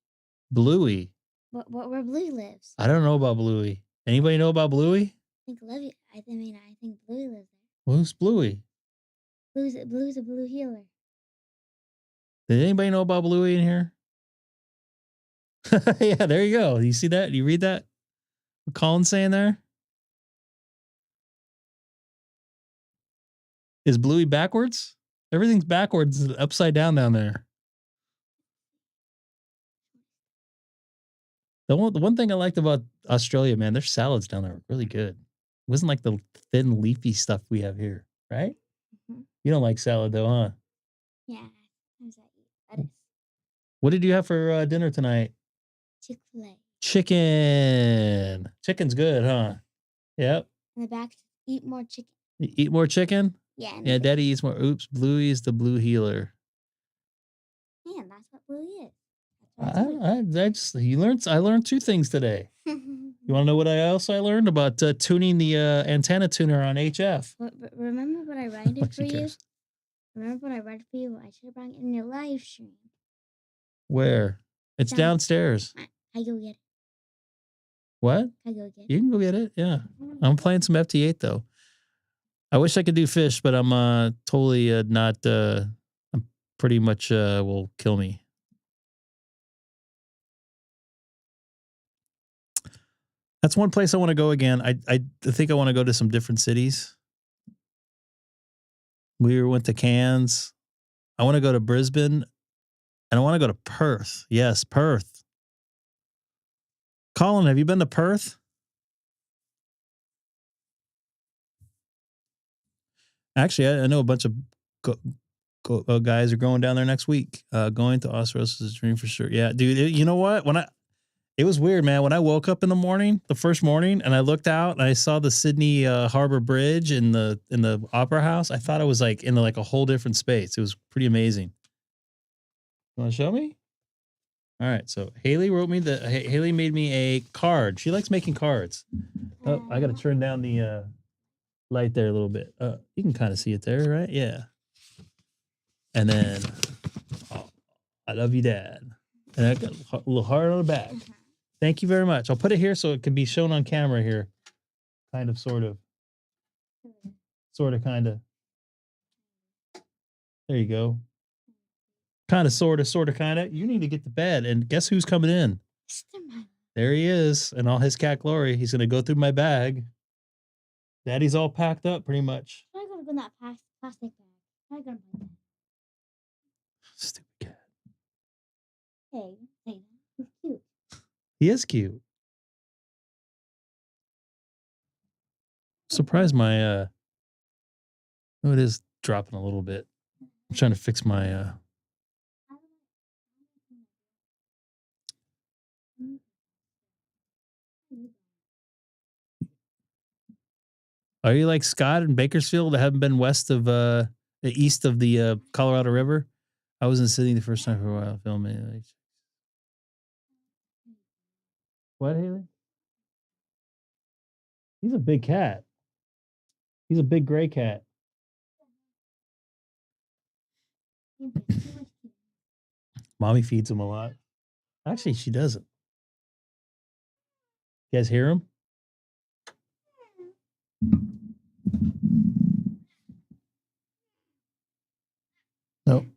Bluey. Where Bluey lives? I don't know about Bluey. Anybody know about Bluey? I think Bluey lives there. Well, who's Bluey? Bluey's a blue healer. Did anybody know about Bluey in here? Yeah, there you go. You see that? You read that? What Colin's saying there? Is Bluey backwards? Everything's backwards, upside down there. The one thing I liked about Australia, man, their salads down there are really good. It wasn't like the thin, leafy stuff we have here, right? Mm-hmm. You don't like salad though, huh? Yeah. Lettuce. What did you have for dinner tonight? Chick-fil-A. Chicken. Chicken's good, huh? Yep. In the back, eat more chicken. Eat more chicken? Yeah. Yeah, Daddy eats more. Oops, Bluey's the blue healer. Man, that's what Bluey is. I learned 2 things today. You want to know what I learned about tuning the antenna tuner on HF? Remember what I wrote for you? Remember what I read for you? I should have brought it in your live stream. Where? It's downstairs. I go get it. What? I go get it. You can go get it. Yeah. I'm playing some FT8 though. I wish I could do fish, but I'm totally not. I'm pretty much will kill me. That's one place I want to go again. I think I want to go to some different cities. We went to Cairns. I want to go to Brisbane. And I want to go to Perth. Yes, Perth. Colin, have you been to Perth? Actually, I know a bunch of guys are going down there next week. Going to Osros is a dream for sure. Yeah, dude. You know what? It was weird, man. When I woke up in the morning, the first morning, and I looked out and I saw the Sydney Harbor Bridge in the Opera House, I thought I was like in like a whole different space. It was pretty amazing. You want to show me? All right. So Haley Haley made me a card. She likes making cards. Oh, I got to turn down the light there a little bit. You can kind of see it there, right? Yeah. And then, oh, I love you, Dad. And I got a little heart on the back. Thank you very much. I'll put it here so it can be shown on camera here. Kind of, sort of. Kind of. There you go. Kind of, sort of, kind of. You need to get to bed. And guess who's coming in? There he is. And all his cat glory. He's going to go through my bag. Daddy's all packed up pretty much. I'm going to go in that plastic bag. I'm going to buy that. Stupid cat. Hey, he's cute. He is cute. Surprised my oh, it is dropping a little bit. I'm trying to fix my Are you like Scott in Bakersfield that haven't been west of east of the Colorado River? I was in Sydney the first time for a while filming. What, Haley? He's a big cat. He's a big gray cat. Mommy feeds him a lot. Actually, she doesn't. You guys hear him?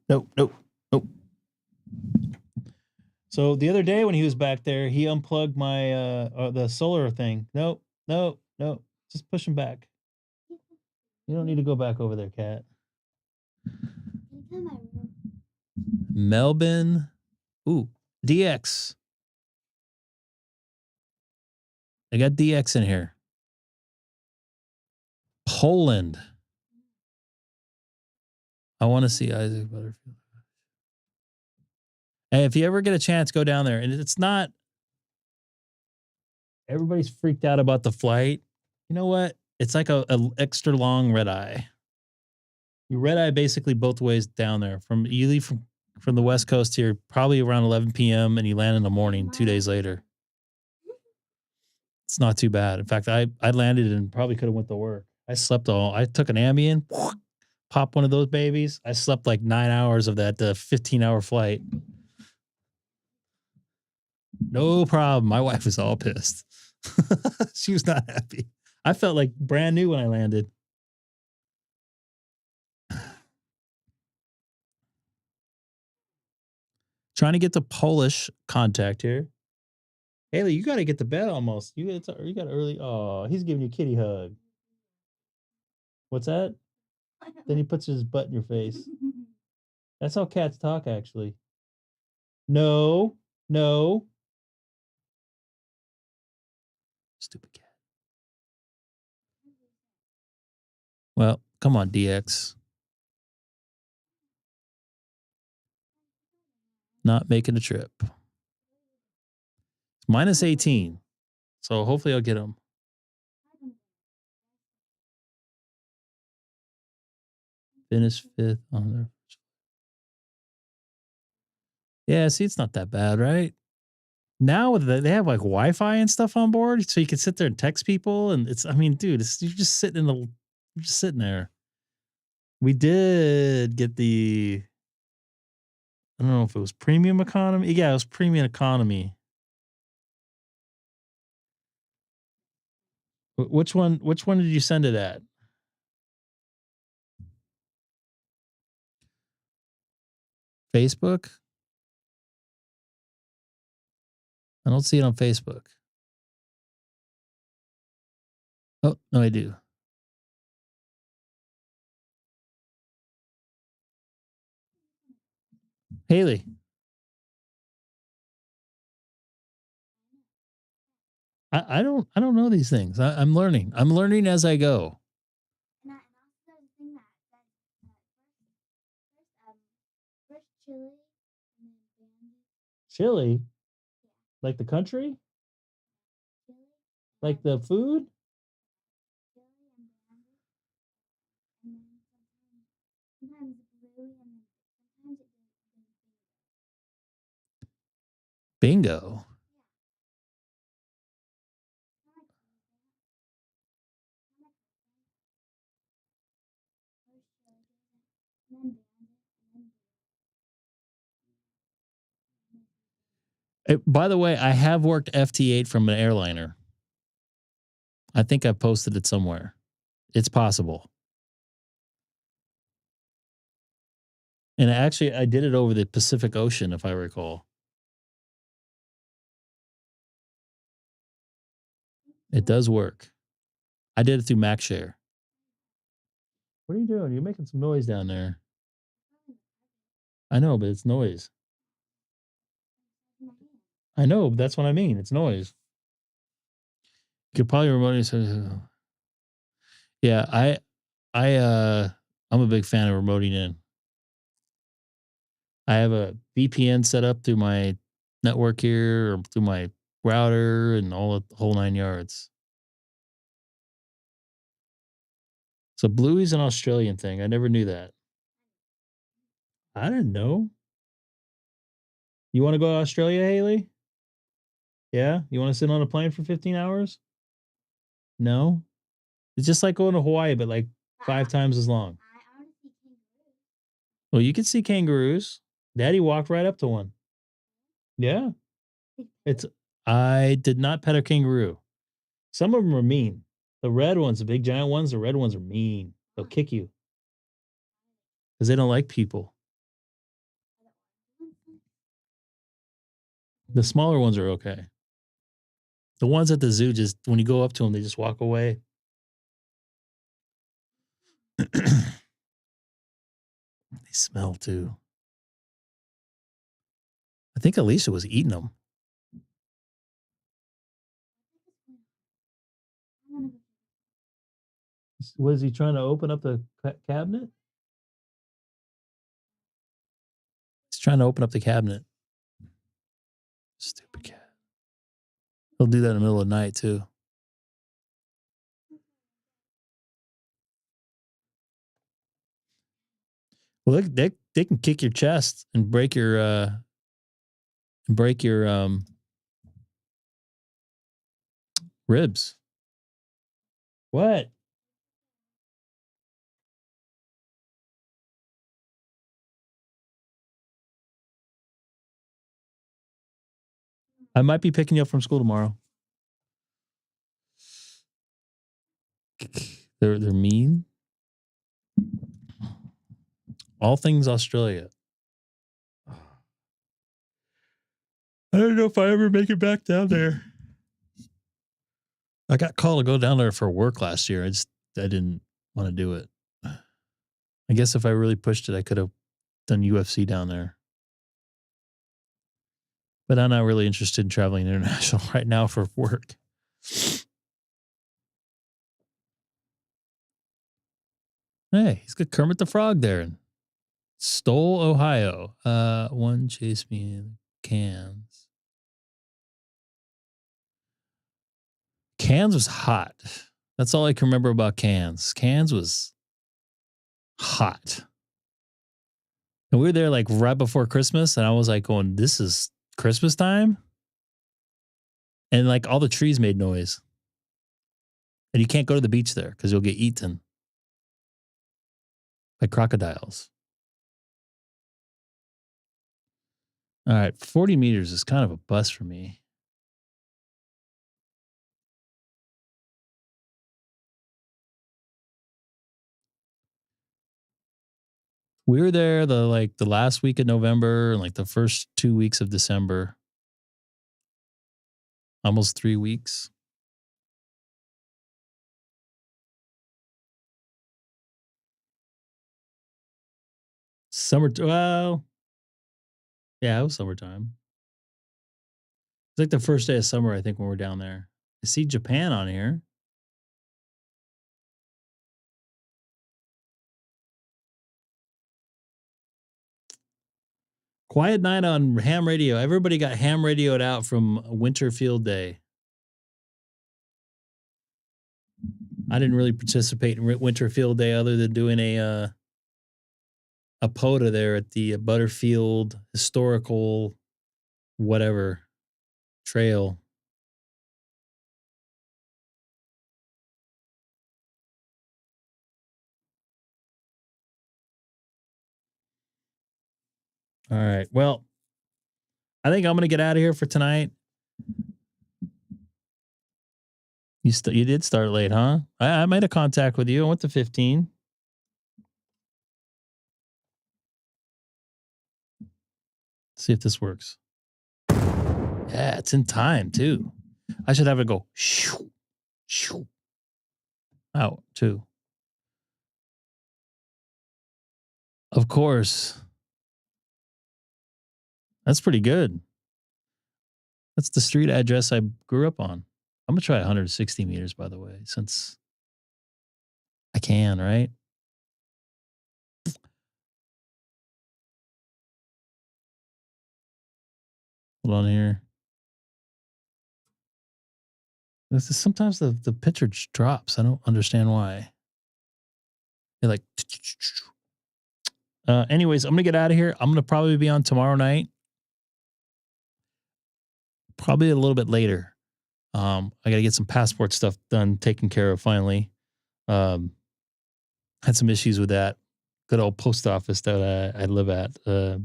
Nope. So the other day when he was back there, he unplugged my the solar thing. Nope. Just push him back. You don't need to go back over there, cat. Melbourne. Ooh, DX. I got DX in here. Poland. I want to see Isaac Butterfield. And if you ever get a chance, go down there. And it's not, everybody's freaked out about the flight. You know what? It's like a extra long red eye. You red eye basically both ways down there. You leave from the West Coast here probably around 11 p.m. and you land in the morning 2 days later. It's not too bad. In fact, I landed and probably could have went to work. I took an Ambien, popped one of those babies. I slept like 9 hours of that 15-hour flight. No problem. My wife was all pissed. She was not happy. I felt like brand new when I landed. Trying to get the Polish contact here. Haley, you got to get to bed almost. You got early. Oh, he's giving you a kitty hug. What's that? Then he puts his butt in your face. That's how cats talk, actually. No. Stupid cat. Well, come on, DX. Not making a trip. It's minus 18. So hopefully I'll get him. Finish 5th on there. Yeah, see, it's not that bad, right? Now they have like Wi-Fi and stuff on board, so you can sit there and text people, and dude, you're just sitting there. We did get the, I don't know if it was premium economy. Yeah, it was premium economy. Which one did you send it at? Facebook? I don't see it on Facebook. Oh, no, I do. Haley. I don't know these things. I'm learning. I'm learning as I go. First Chile, and then Bandit. Chili? Like the country? Chile, Like the food? Chile and Bandit. And then sometimes blue, and then sometimes it goes Bingo. By the way, I have worked FT8 from an airliner. I think I posted it somewhere. It's possible. And actually, I did it over the Pacific Ocean, if I recall. It does work. I did it through MacShare. What are you doing? You're making some noise down there. I know, but it's noise. I know, but that's what I mean. It's noise. You could probably remote it. Yeah, I'm a big fan of remoting in. I have a VPN set up through my network here or through my router and all the whole 9 yards. So Bluey's an Australian thing. I never knew that. I didn't know. You want to go to Australia, Haley? Yeah? You want to sit on a plane for 15 hours? No? It's just like going to Hawaii, but like 5 times as long. I want to see kangaroos. Well, you can see kangaroos. Daddy walked right up to one. Yeah. I did not pet a kangaroo. Some of them are mean. The red ones, the big giant ones, the red ones are mean. They'll kick you. Because they don't like people. The smaller ones are okay. The ones at the zoo, just when you go up to them, they just walk away. They smell too. I think Alicia was eating them. Was he trying to open up the cabinet? He's trying to open up the cabinet. Stupid cat. He'll do that in the middle of the night too. Well, they can kick your chest and break your ribs. What? I might be picking you up from school tomorrow. They're mean. All things Australia. I don't know if I ever make it back down there. I got called to go down there for work last year. I didn't want to do it. I guess if I really pushed it, I could have done UFC down there. But I'm not really interested in traveling international right now for work. Hey, he's got Kermit the Frog there in Stoll, Ohio. One chased me in Cairns. Cairns was hot. That's all I can remember about Cairns. Cairns was hot. And we were there like right before Christmas, and I was like going, this is Christmas time? And like all the trees made noise. And you can't go to the beach there because you'll get eaten by crocodiles. All right, 40 meters is kind of a bust for me. We were there the last week of November and like the first 2 weeks of December. Almost 3 weeks. Well, yeah, it was summertime. It's like the first day of summer, I think, when we're down there. I see Japan on here. Quiet night on ham radio. Everybody got ham radioed out from Winter Field Day. I didn't really participate in Winter Field Day other than doing a POTA there at the Butterfield Historical whatever trail. All right. Well, I think I'm going to get out of here for tonight. You did start late, huh? I made a contact with you. I went to 15. See if this works. Yeah, it's in time too. I should have it go shoo, shoo, out too. Of course. That's pretty good. That's the street address I grew up on. I'm going to try 160 meters, by the way, since I can, right? Hold on here. Sometimes the picture just drops. I don't understand why. You're like, anyways, I'm going to get out of here. I'm going to probably be on tomorrow night. Probably a little bit later. I got to get some passport stuff done, taken care of finally. Had some issues with that. Good old post office that I live at, that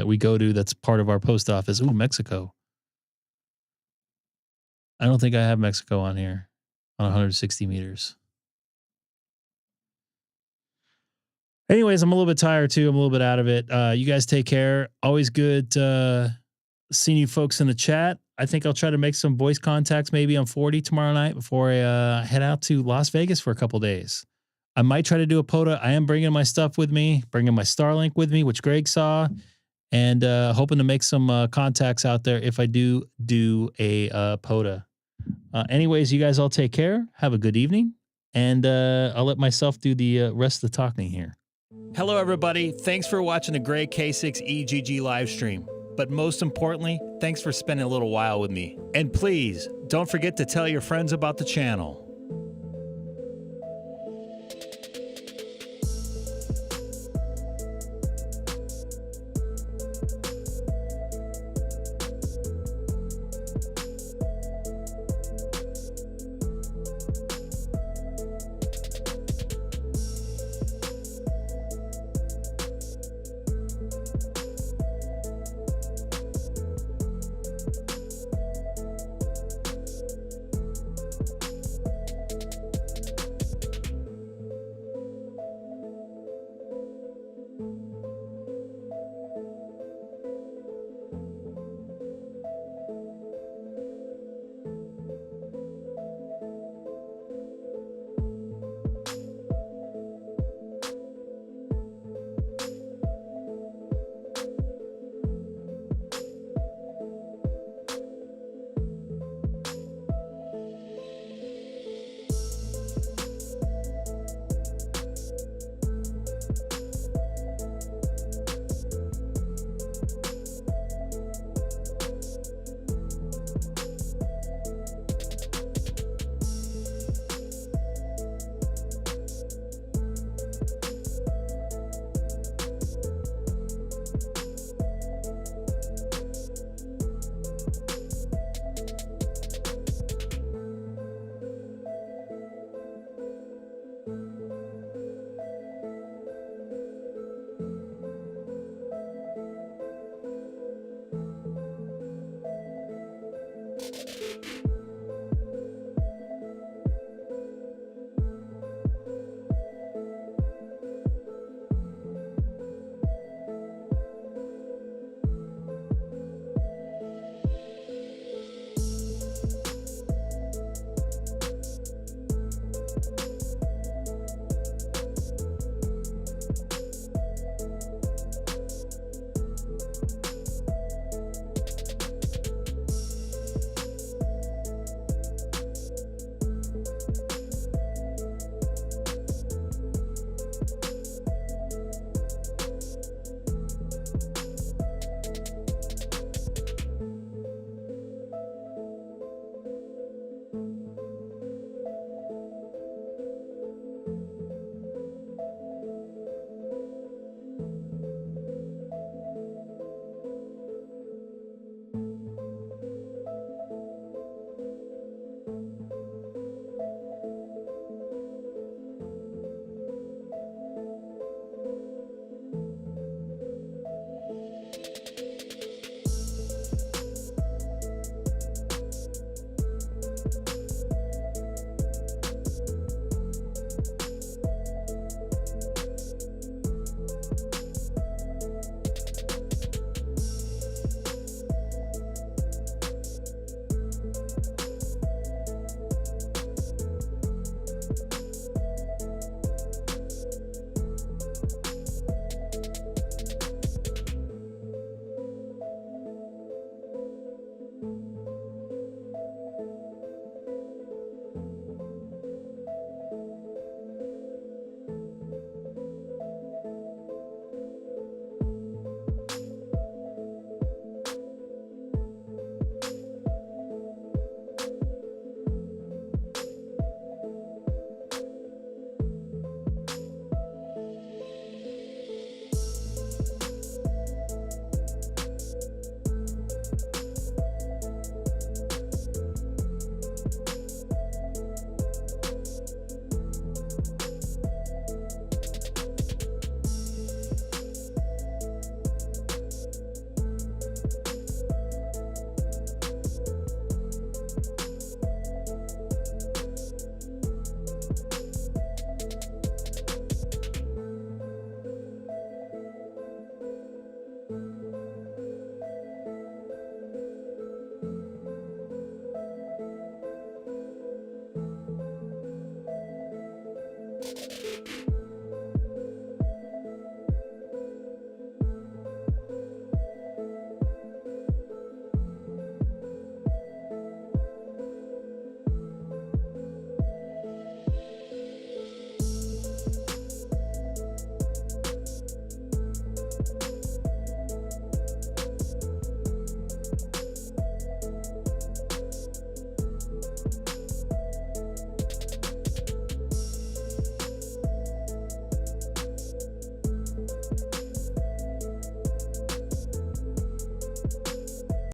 we go to. That's part of our post office. Ooh, Mexico. I don't think I have Mexico on here on 160 meters. Anyways, I'm a little bit tired too. I'm a little bit out of it. You guys take care. Always good seeing you folks in the chat. I think I'll try to make some voice contacts maybe on 40 tomorrow night before I head out to Las Vegas for a couple days. I might try to do a POTA. I am bringing my stuff with me, bringing my Starlink with me, which Greg saw, and hoping to make some contacts out there if I do a POTA. Anyways, you guys all take care. Have a good evening, and I'll let myself do the rest of the talking here. Hello, everybody. Thanks for watching the Greg K6EGG live stream. But most importantly, thanks for spending a little while with me. And please, don't forget to tell your friends about the channel.